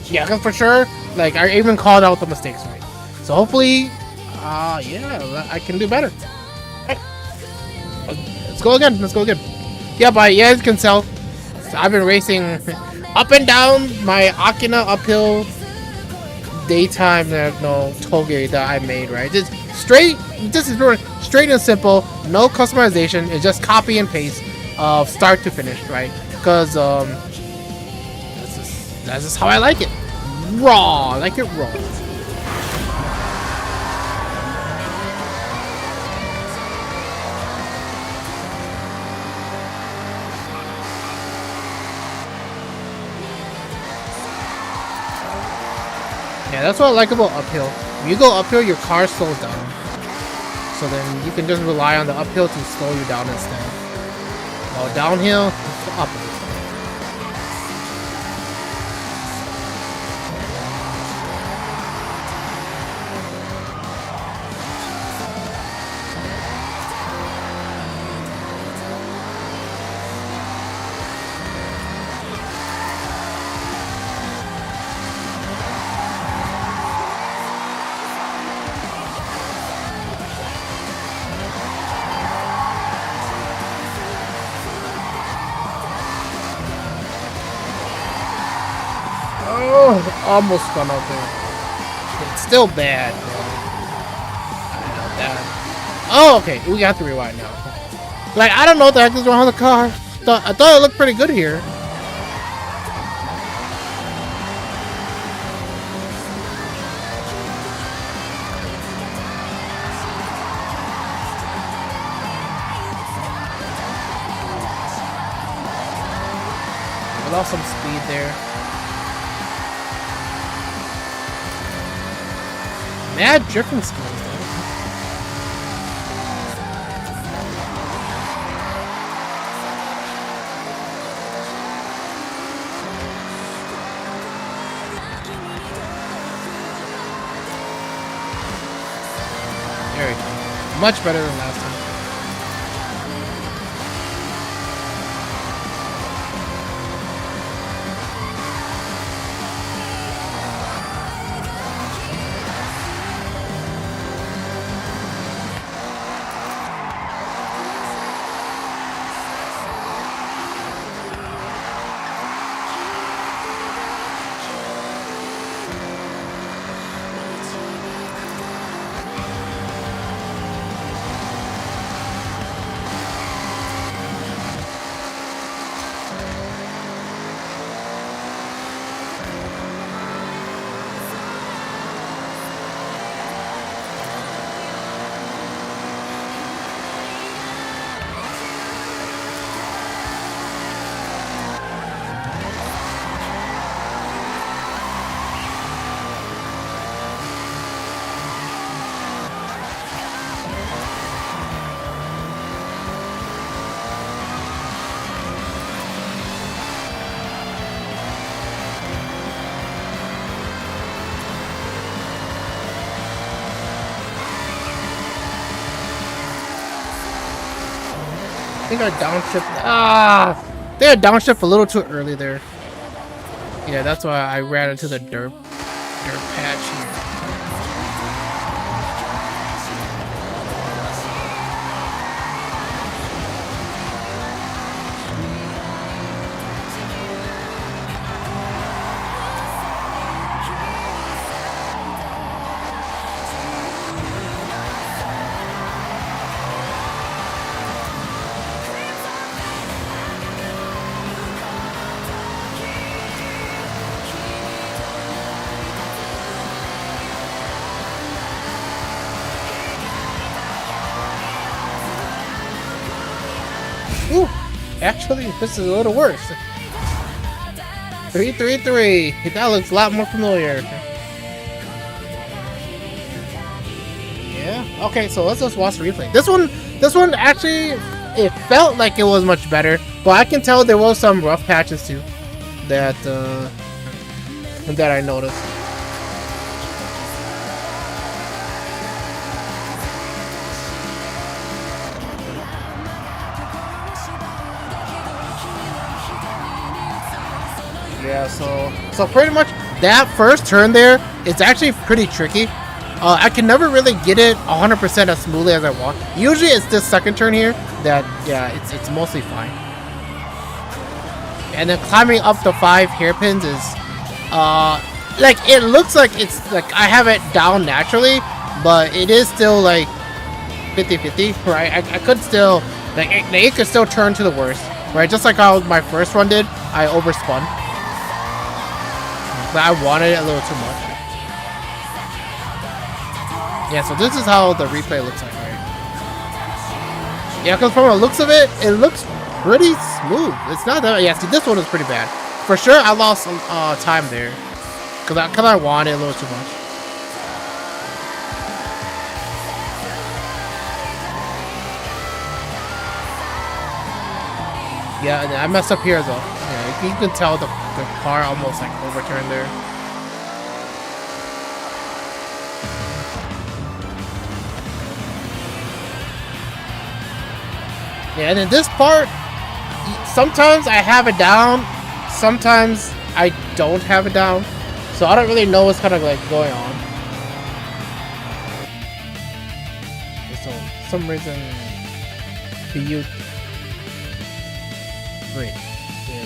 Yeah, because for sure, like, I even called out the mistakes, right? So hopefully, yeah, I can do better. Right. Let's go again. Let's go again. Yeah, but yeah, as you can tell, I've been racing up and down my Akina uphill daytime, Touge that I made, right? Just straight, this is straight and simple, no customization. It's just copy and paste of start to finish, right? Because that's just how I like it. Raw. I like it raw. Yeah, that's what I like about uphill. When you go uphill, your car slows down. So then you can just rely on the uphill to slow you down instead. While downhill, it's the opposite. Oh, almost spun out there. It's still bad, bro. I know that. Oh, okay. We got to rewind now. Like, I don't know what the heck is wrong with the car. I thought it looked pretty good here. I lost some speed there. Mad drifting skills, though. There we go. Much better than last time. I think I downshift. They had downshift a little too early there. Yeah, that's why I ran into the dirt patch here. Ooh, actually, this is a little worse. 333. That looks a lot more familiar. Yeah. Okay, so let's just watch the replay. This one actually, it felt like it was much better, but I can tell there was some rough patches too that I noticed. Yeah, so pretty much that first turn there, it's actually pretty tricky. I can never really get it 100% as smoothly as I want. Usually it's this second turn here that, yeah, it's mostly fine. And then climbing up the 5 hairpins is, like, it looks like it's, like, I have it down naturally, but it is still, like, 50-50, right? I could still, like, it could still turn to the worst, right? Just like how my first run did, I overspun. But I wanted it a little too much. Yeah, so this is how the replay looks like, right? Yeah, because from the looks of it, it looks pretty smooth. It's not that... Yeah, see, this one is pretty bad. For sure, I lost time there. Because I wanted a little too much. Yeah, and I messed up here as well. Yeah, you can tell the car almost like overturned there. Yeah, and in this part, sometimes I have it down, sometimes I don't have it down, so I don't really know what's kind of like going on. So, for some reason, you wait, yeah,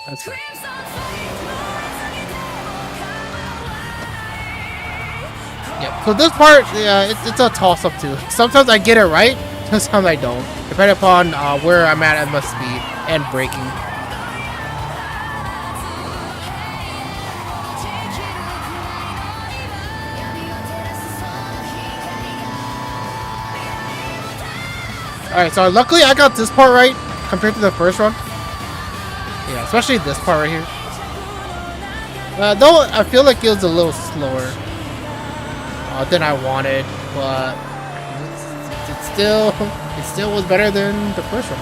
that's fine. Yeah, so this part, yeah, it's a toss-up too. Sometimes I get it right, sometimes I don't, depending upon where I'm at my speed and braking. Alright, so luckily I got this part right compared to the first one. Yeah, especially this part right here. Though I feel like it was a little slower than I wanted, but it still was better than the first one.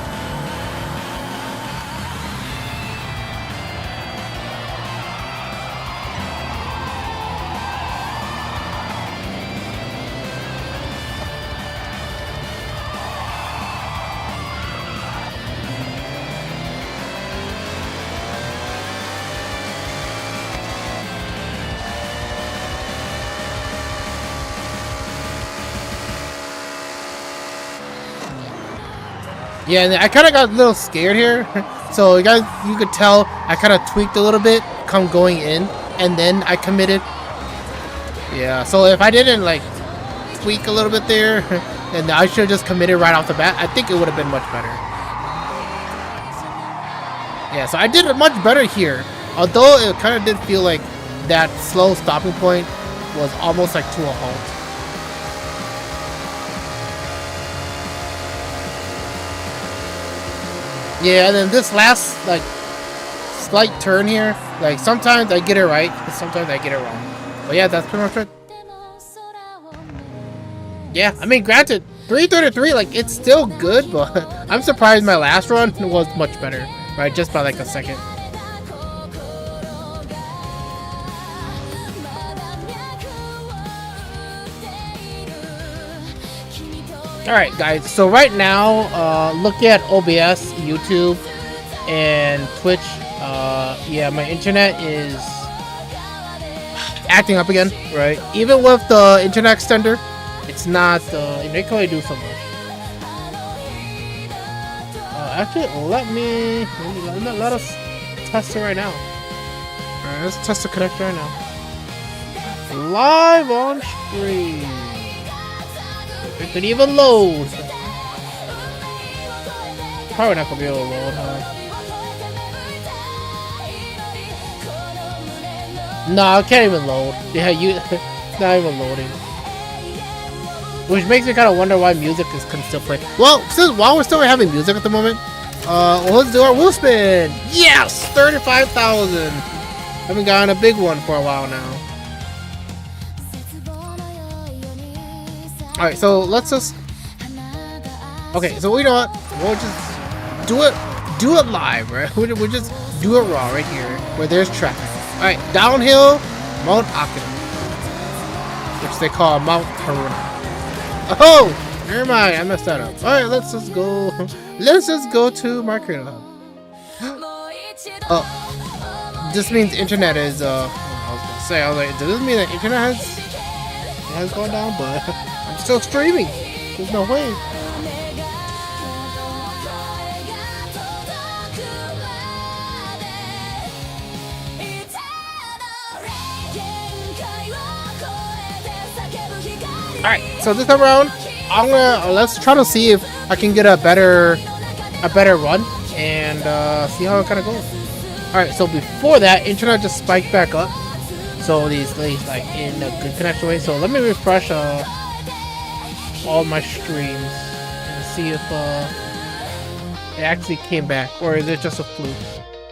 Yeah, and I kind of got a little scared here. So you could tell I kind of tweaked a little bit come going in, and then I committed. Yeah, so if I didn't like tweak a little bit there, and I should have just committed right off the bat, I think it would have been much better. Yeah, so I did it much better here. Although it kind of did feel like that slow stopping point was almost like to a halt. Yeah, and then this last, like, slight turn here, like, sometimes I get it right, but sometimes I get it wrong. But yeah, that's pretty much it. Yeah, I mean, granted, 333, like, it's still good, but I'm surprised my last run was much better, right? Just by, like, a second. Alright guys, so right now, look at OBS, YouTube, and Twitch. Yeah, my internet is acting up again, right? Even with the internet extender, it's not, it can only do so much. Actually, let us test it right now. Alright, let's test the connector right now. Live on stream. It could even load. Probably not gonna be able to load, huh? No, I can't even load. Yeah, not even loading. Which makes me kind of wonder why music can still play. Well, while we're still having music at the moment, let's do our wheel spin. Yes, 35,000. Haven't gotten a big one for a while now. All right, so let's just. Okay, so we know what? We'll just do it live, right? We'll just do it raw right here, where there's traffic. All right, downhill, Mount Akina, which they call Mount Haruna. Oh, never mind, I messed that up. All right, let's just go. Let's just go to my creator hub. Oh, this means internet is. I was gonna say, I was like, does this mean that internet has gone down? But I'm still streaming. There's no way. Alright, so this time around, let's try to see if I can get a better run and see how it kind of goes. Alright, so before that, internet just spiked back up. So these like in a good connection way. So let me refresh all my streams and see if it actually came back, or is it just a fluke?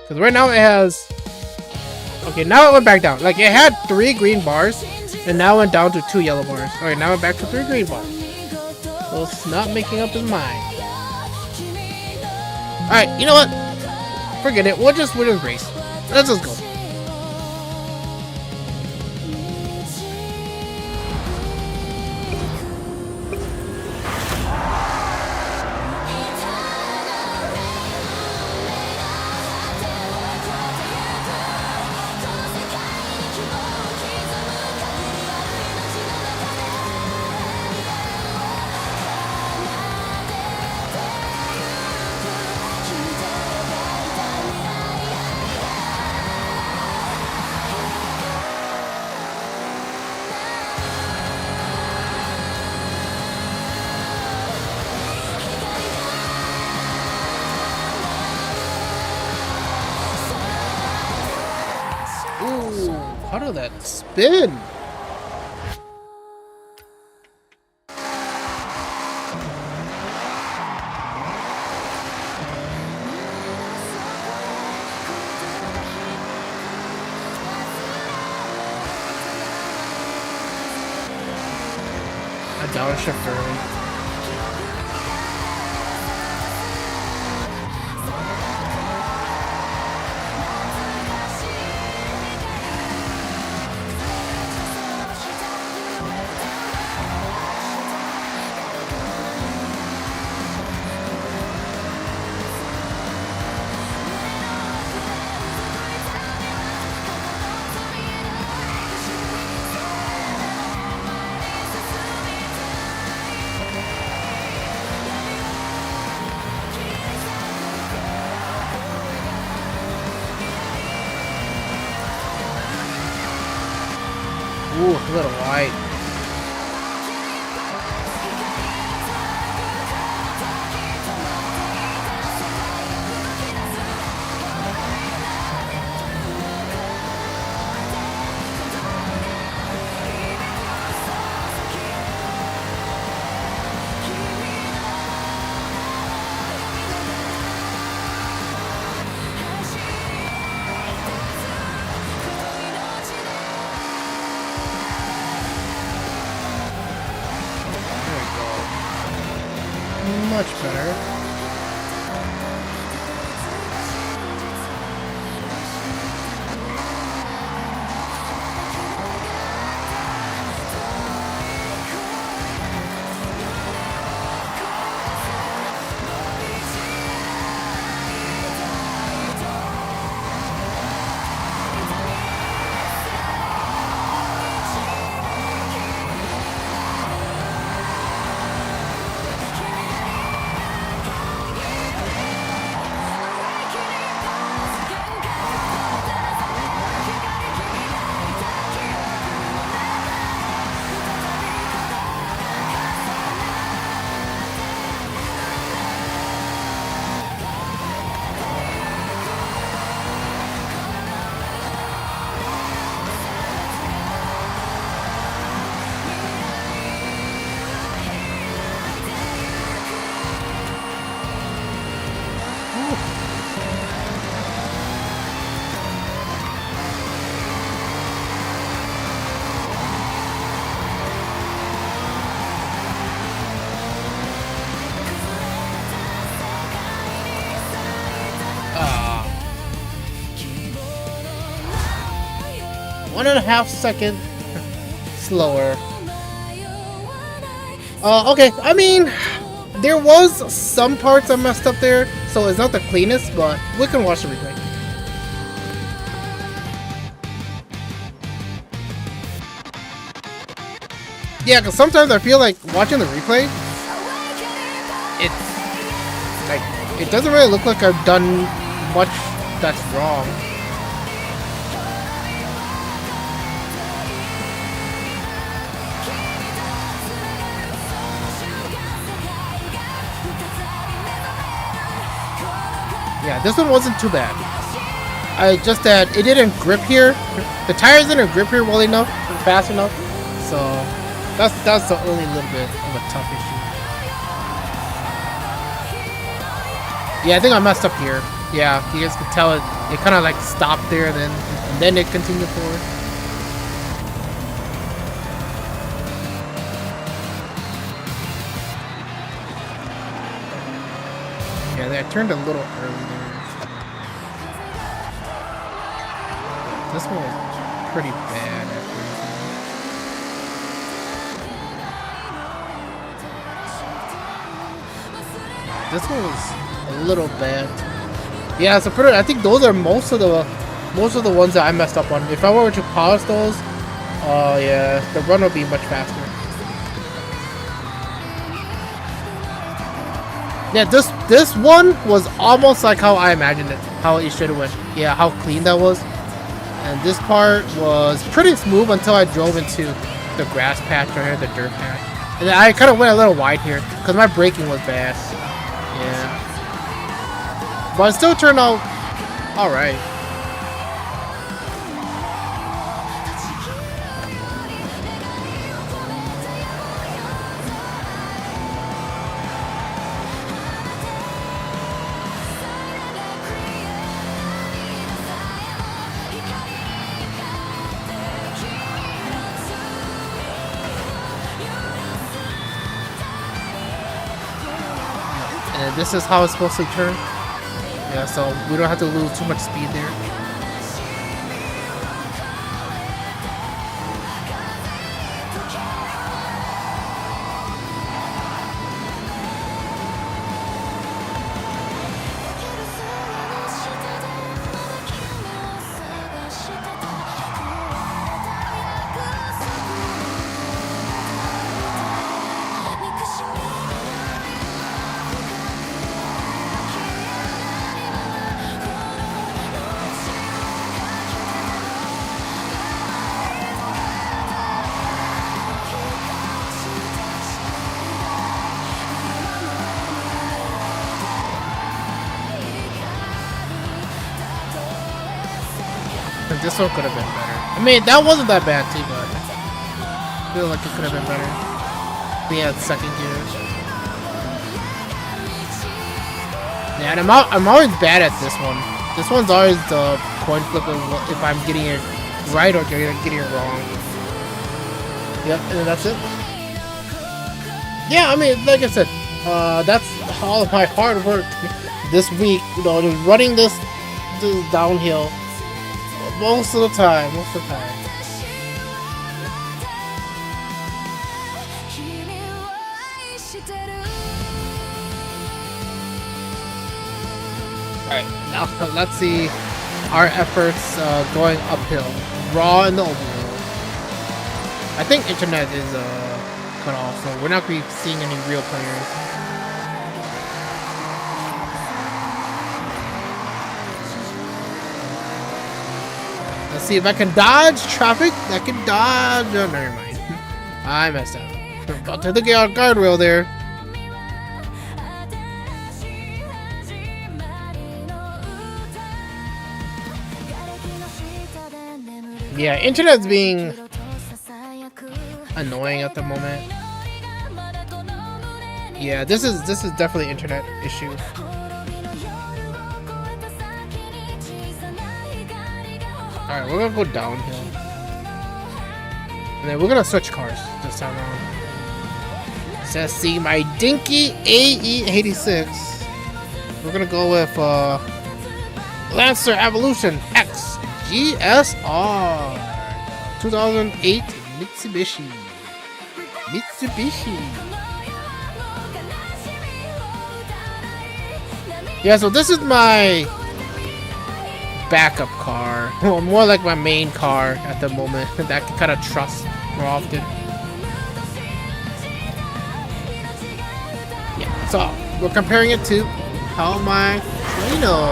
Because right now it has. Okay, now it went back down. Like it had 3 green bars. And now went down to 2 yellow bars. Alright, now we're back to 3 green bars. So it's not making up his mind. Alright, you know what? Forget it. We'll just race. Let's just go. How did that spin? A downshifter. Ooh, a little wide. Much better. 1.5 seconds slower. Okay, I mean, there was some parts I messed up there, so it's not the cleanest, but we can watch the replay. Yeah, because sometimes I feel like watching the replay, it's like, it doesn't really look like I've done much that's wrong. Yeah, this one wasn't too bad. Just that it didn't grip here. The tires didn't grip here well enough, fast enough. So that's the only little bit of a tough issue. Yeah, I think I messed up here. Yeah, you guys could tell it kind of like stopped there, and then it continued forward. Yeah, I turned a little early there. This one was pretty bad. This one was a little bad. Yeah, so I think those are most of the ones that I messed up on. If I were to pause those, yeah, the run would be much faster. Yeah, this one was almost like how I imagined it, how it should have went. Yeah, how clean that was. And this part was pretty smooth until I drove into the grass patch right here, the dirt patch. And then I kind of went a little wide here because my braking was bad. Yeah. But it still turned out alright. And this is how it's supposed to turn. Yeah, so we don't have to lose too much speed there. This one could have been better. I mean, that wasn't that bad too, but I feel like it could have been better. We had second gear. Yeah, and I'm always bad at this one. This one's always the coin flip of if I'm getting it right or getting it wrong. Yep, and that's it. Yeah, I mean, like I said, that's all of my hard work this week. You know, just running this downhill. Most of the time. Alright, now let's see our efforts going uphill. Raw in the open world. I think internet is cut off, so we're not going to be seeing any real players. Let's see if I can dodge traffic. I can dodge. Oh, never mind. I messed up. About to the guardrail there. Yeah, internet's being annoying at the moment. Yeah, this is definitely an internet issue. Alright, we're gonna go downhill. And then we're gonna switch cars this time around. Let's see my dinky AE86. We're gonna go with Lancer Evolution X GSR. 2008 Mitsubishi. Yeah, so this is my backup car. Well, more like my main car at the moment that I can kind of trust more often. Yeah, so we're comparing it to how my Trino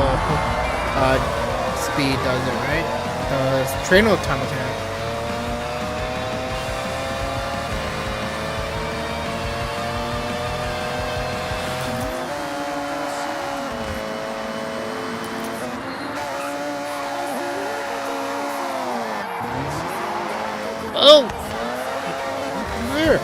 speed does it, right? The Trino time attack. Oh! Where?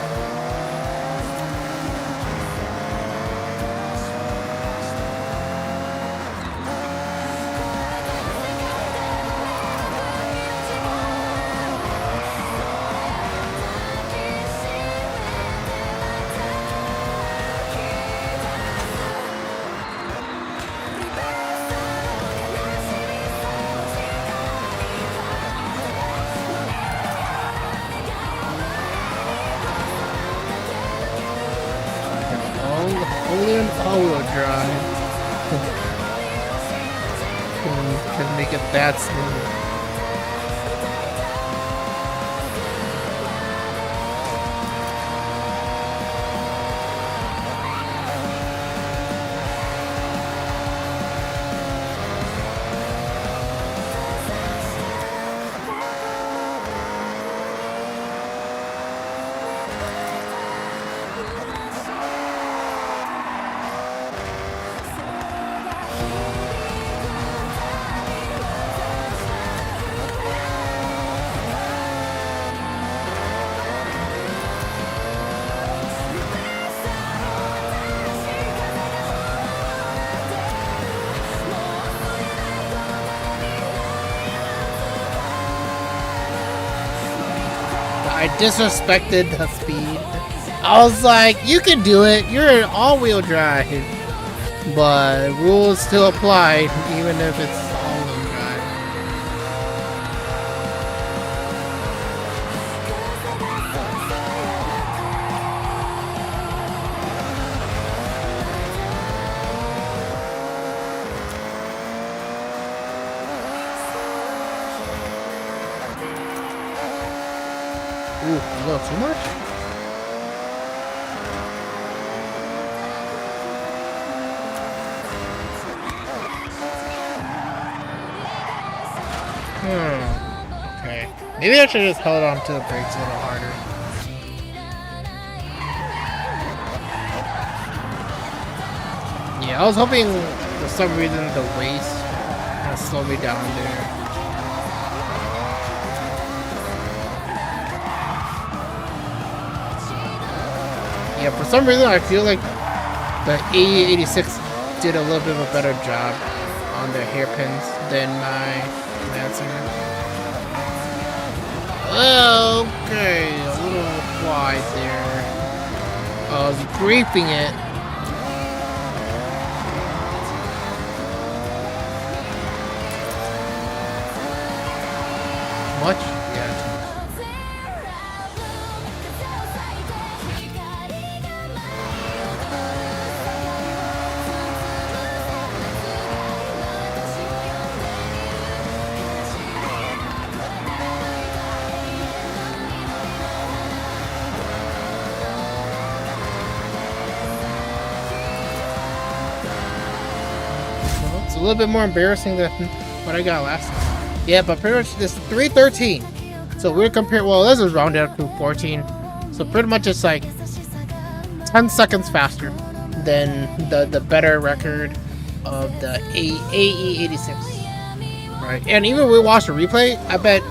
Only an all-wheel drive can make it that smooth. I disrespected the speed. I was like, you can do it. You're an all-wheel drive. But rules still apply, even if it's all-wheel drive. Ooh, a little too much? Okay. Maybe I should have just held on to the brakes a little harder. Yeah, I was hoping for some reason the waist kind of slowed me down there. Yeah, for some reason I feel like the AE86 did a little bit of a better job on their hairpins than my Lancer. Okay, a little wide there. I was griefing it. Much? Yeah. It's a little bit more embarrassing than what I got last time. Yeah, but pretty much this 313. So we're comparing, well, this is rounded up to 14. So pretty much it's like 10 seconds faster than the better record of the AE86. Right? And even when we watch the replay, I bet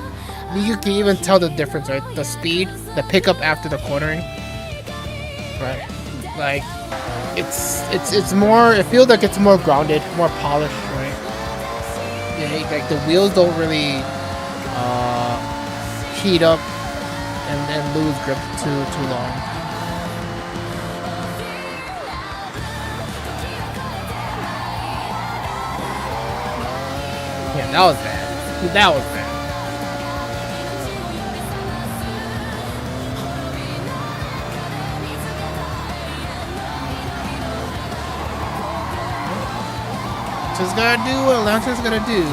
you can even tell the difference, right? The speed, the pickup after the cornering. Right? Like, it's more, it feels like it's more grounded, more polished, right? Yeah, like the wheels don't really heat up and lose grip too long. Yeah, that was bad. That was bad. Launcher's gotta do what Launcher's gonna do.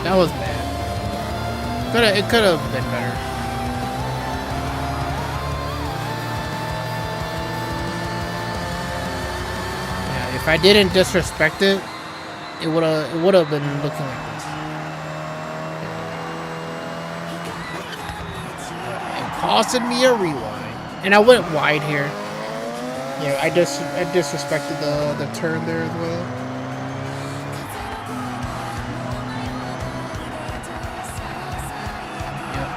That was bad. It could have been better. Yeah, if I didn't disrespect it, it would have been looking like this. It costed me a rewind, and I went wide here. Yeah, I disrespected the turn there as well.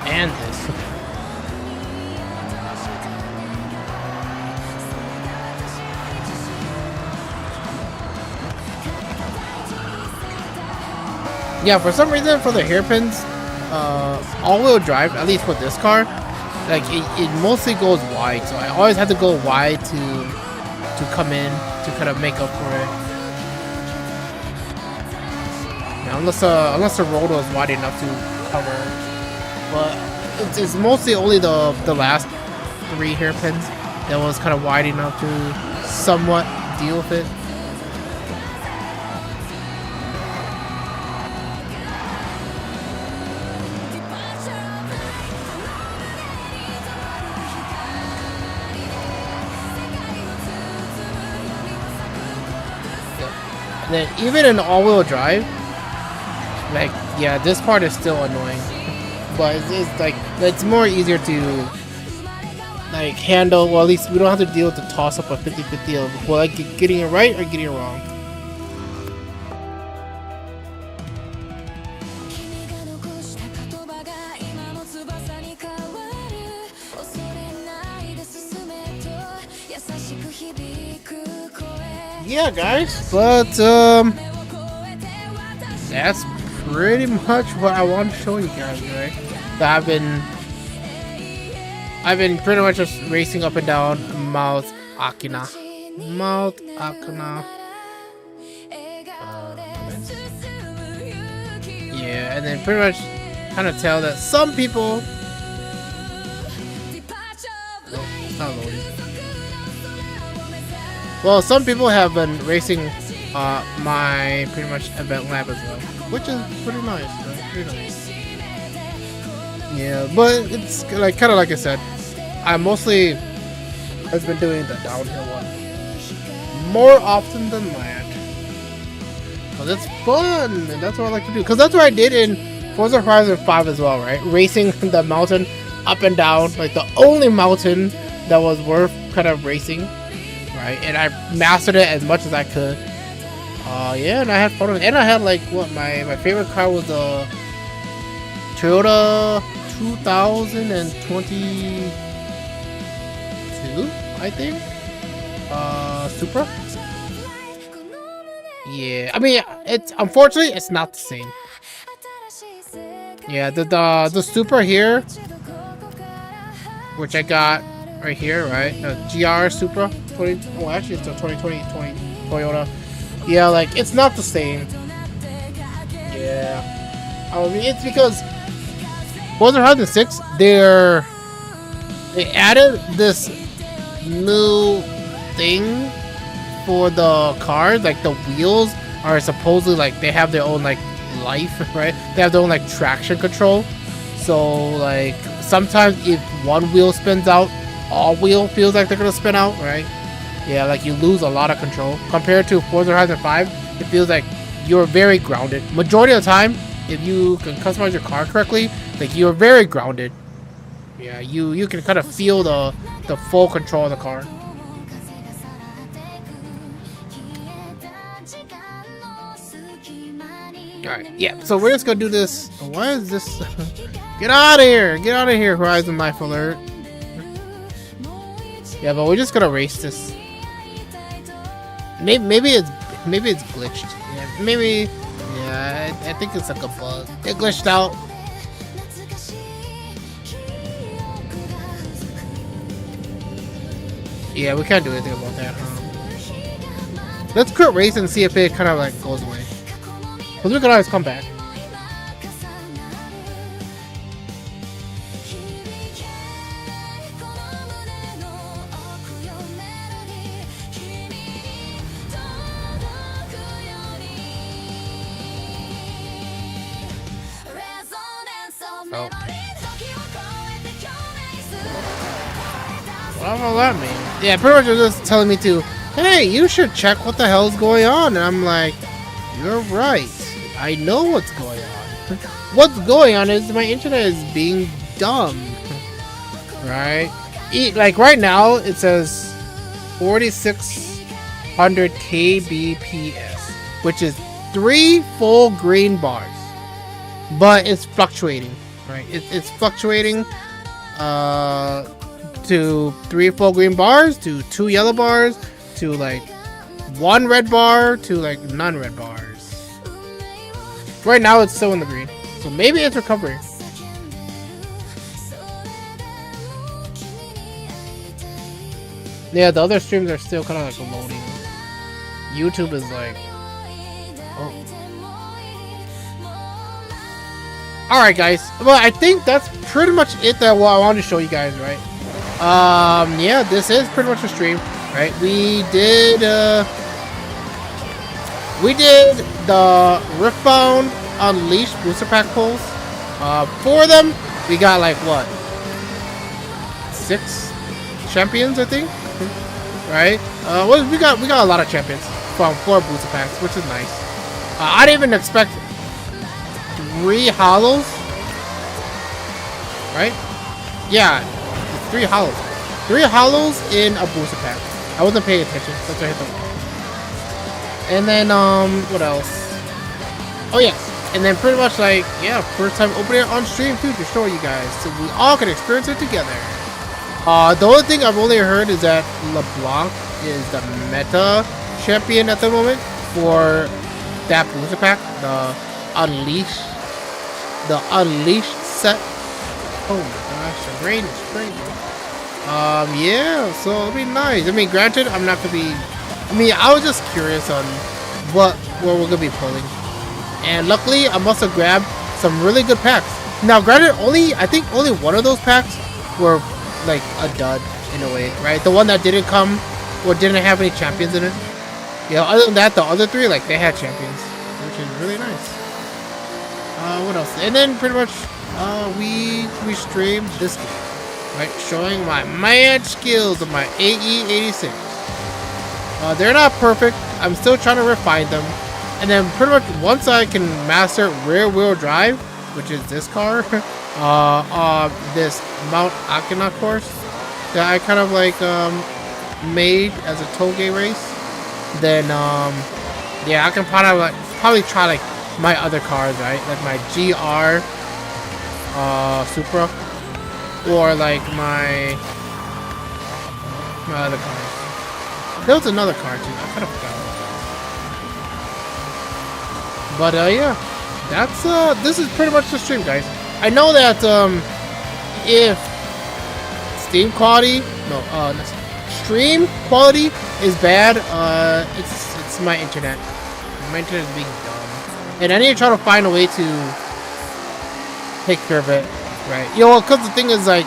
And this. Yeah, for some reason, for the hairpins, all-wheel drive, at least with this car, like it mostly goes wide. So I always have to go wide to come in to kind of make up for it. Yeah, unless the road was wide enough to cover. But it's mostly only the last 3 hairpins that was kind of wide enough to somewhat deal with it. And then even in all-wheel drive, like, yeah, this part is still annoying. But it's like, it's more easier to like handle, well, at least we don't have to deal with the toss up of 50-50 of, well, like getting it right or getting it wrong. Yeah, guys, but that's pretty much what I want to show you guys, right? So I've been pretty much just racing up and down Mount Akina. Yeah, and then pretty much kind of tell that some people. Oh, it's not loading. Well, some people have been racing my pretty much event lab as well, which is pretty nice, right? Pretty nice. Yeah, but it's like kind of like I said, I mostly have been doing the downhill one more often than that. But it's fun, and that's what I like to do. Because that's what I did in Forza Horizon 5 as well, right? Racing the mountain up and down, like the only mountain that was worth kind of racing. Right, and I mastered it as much as I could. Yeah, and I had fun with it. And I had like what my favorite car was a Toyota 2022, I think. Supra. Yeah, I mean it's unfortunately it's not the same. Yeah, the Supra here, which I got right here, right? GR Supra 20. Oh, actually, it's a 2020 Toyota. Yeah, like it's not the same. Yeah, I mean it's because Forza Horizon 6 they added this new thing for the cars. Like the wheels are supposedly like they have their own like life, right? They have their own like traction control. So like sometimes if one wheel spins out, all wheel feels like they're gonna spin out, right? Yeah, like you lose a lot of control compared to Forza Horizon 5. It feels like you're very grounded. Majority of the time, if you can customize your car correctly, like you're very grounded. Yeah, you can kind of feel the full control of the car. Alright, yeah, so we're just gonna do this. Why is this? Get out of here! Get out of here, Horizon Life Alert. Yeah, but we're just gonna race this. Maybe it's glitched. Yeah, maybe. Yeah, I think it's like a bug. It glitched out. Yeah, we can't do anything about that. Let's quit race and see if it kind of like goes away. Because we can always come back. Oh. What does that mean? Yeah, pretty much it was just telling me to, hey, you should check what the hell's going on. And I'm like, you're right. I know what's going on. What's going on is my internet is being dumb. Right? Like right now, it says 4600 kbps, which is 3 full green bars. But it's fluctuating, right? It's fluctuating to 3 full green bars, to 2 yellow bars, to like 1 red bar, to like none red bars. Right now it's still in the green, so maybe it's recovering. Yeah, the other streams are still kind of like loading. YouTube is like, oh. Alright guys, well I think that's pretty much it that what I wanted to show you guys, right? Yeah, this is pretty much a stream, right? We did the Riftbound Unleash booster pack pulls. 4 of them, we got like what? 6 champions, I think. Right? Well, we got a lot of champions from 4 booster packs, which is nice. I didn't even expect 3 hollows. Right? Yeah, 3 hollows. 3 hollows in a booster pack. I wasn't paying attention. That's why I hit the wall. And then what else? Oh yes, and then pretty much like, yeah, first time opening it on stream too to show you guys, so we all can experience it together. The only thing I've only heard is that LeBlanc is the meta champion at the moment for that booster pack, the Unleash set. Oh my gosh, the rain is crazy. Yeah, so it'll be nice. I mean, granted, I'm not gonna be. I mean, I was just curious on what we're gonna be pulling, and luckily, I must have grabbed some really good packs. Now, granted, I think only one of those packs were like a dud in a way, right? The one that didn't come or didn't have any champions in it. Yeah, other than that, the other 3 like they had champions, which is really nice. What else? And then pretty much, we streamed this game, right? Showing my mad skills of my AE86. They're not perfect. I'm still trying to refine them. And then pretty much once I can master rear wheel drive, which is this car, this Mount Akina course that I kind of like made as a Touge race, then yeah, I can probably try like my other cars, right? Like my GR Supra, or like my other cars. There was another car too. I kind of forgot. But yeah, that's this is pretty much the stream, guys. I know that if stream quality is bad, it's my internet. My internet is being dumb, and I need to try to find a way to take care of it, right? You know, because the thing is, like,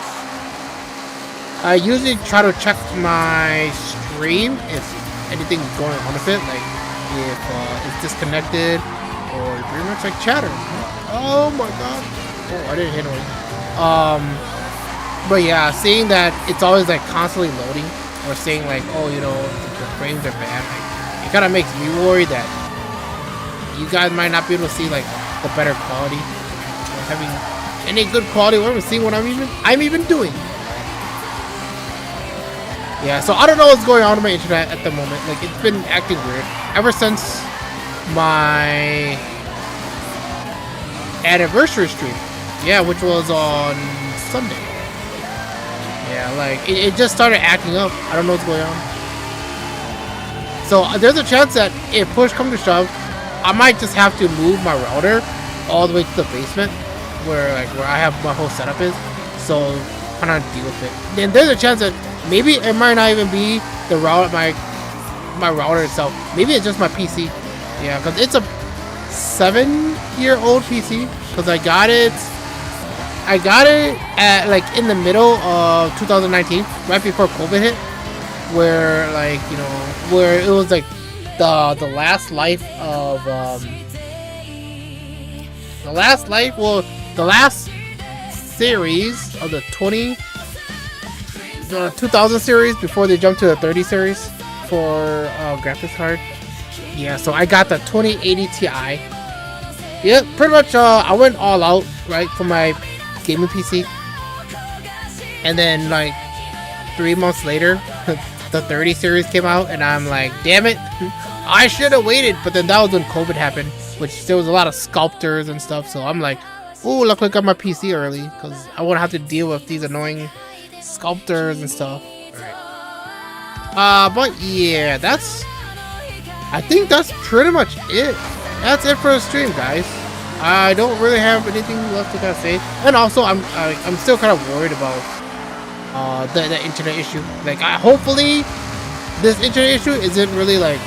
I usually try to check my stream if anything's going on with it, like if it's disconnected or pretty much like chatter. Oh my god! Oh, I didn't hit anything. But yeah, seeing that it's always like constantly loading, or saying like, oh, you know, the frames are bad, like, it kind of makes me worried that you guys might not be able to see like the better quality, or having any good quality, or seeing what I'm even doing. Yeah, so I don't know what's going on with my internet at the moment. Like, it's been acting weird ever since my anniversary stream. Yeah, which was on Sunday. Yeah, like it just started acting up. I don't know what's going on. So there's a chance that if push comes to shove, I might just have to move my router all the way to the basement, where I have my whole setup is. So kind of deal with it. Then there's a chance that maybe it might not even be the route my router itself. Maybe it's just my PC. Yeah, because it's a 7-year-old PC. Because I got it at like in the middle of 2019, right before COVID hit, where like, you know, where it was like the last life of the last series of the 2000 series before they jumped to the 30 series for graphics card. Yeah, so I got the 2080 Ti. Yeah, pretty much I went all out, right, for my gaming PC. And then like 3 months later, the 30 series came out, and I'm like, damn it, I should have waited. But then that was when COVID happened, which there was a lot of sculptors and stuff. So I'm like, ooh, luckily I got my PC early, because I won't have to deal with these annoying sculptors and stuff. But yeah, I think that's pretty much it. That's it for the stream, guys. I don't really have anything left to kind of say, and also I'm still kind of worried about the internet issue. Like, hopefully this internet issue isn't really like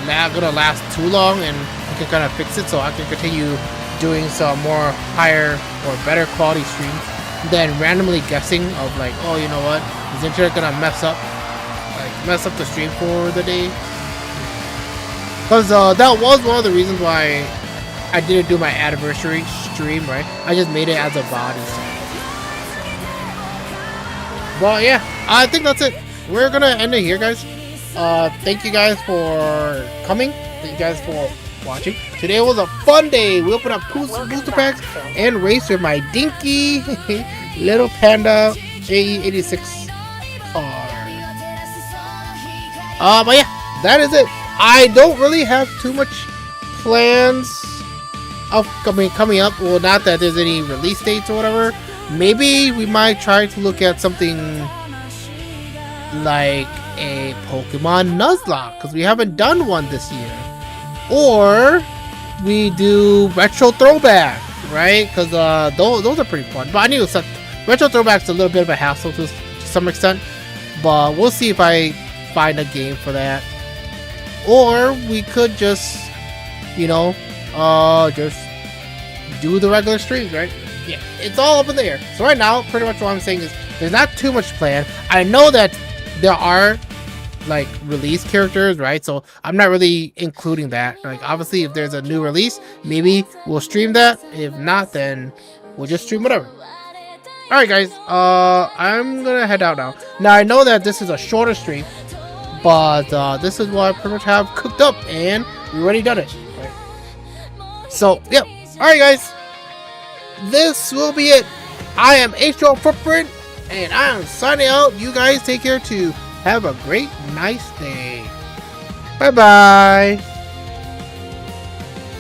not gonna last too long, and I can kind of fix it so I can continue doing some more higher or better quality streams than randomly guessing of like, oh, you know what, is internet gonna mess up the stream for the day? Because that was one of the reasons why I didn't do my anniversary stream, right? I just made it as a VOD instead. Well, yeah, I think that's it. We're gonna end it here, guys. Thank you guys for coming. Thank you guys for watching. Today was a fun day. We opened up booster packs and raced with my dinky little panda AE86 car. But yeah, that is it. I don't really have too much plans of coming up. Well, not that there's any release dates or whatever. Maybe we might try to look at something like a Pokemon Nuzlocke, because we haven't done one this year. Or we do retro throwback, right? Because those are pretty fun. But I need to set retro throwback's a little bit of a hassle to some extent. But we'll see if I find a game for that. Or we could just, you know, just do the regular streams, right? Yeah, it's all up in the air. So right now, pretty much what I'm saying is there's not too much planned. I know that there are like release characters, right? So I'm not really including that. Like, obviously, if there's a new release, maybe we'll stream that. If not, then we'll just stream whatever. Alright, guys, I'm gonna head out now. Now, I know that this is a shorter stream, but this is what I pretty much have cooked up, and we already done it. Right? So, yep. Alright, guys. This will be it. I am HO Footprint, and I am signing out. You guys take care too. Have a great, nice day. Bye-bye.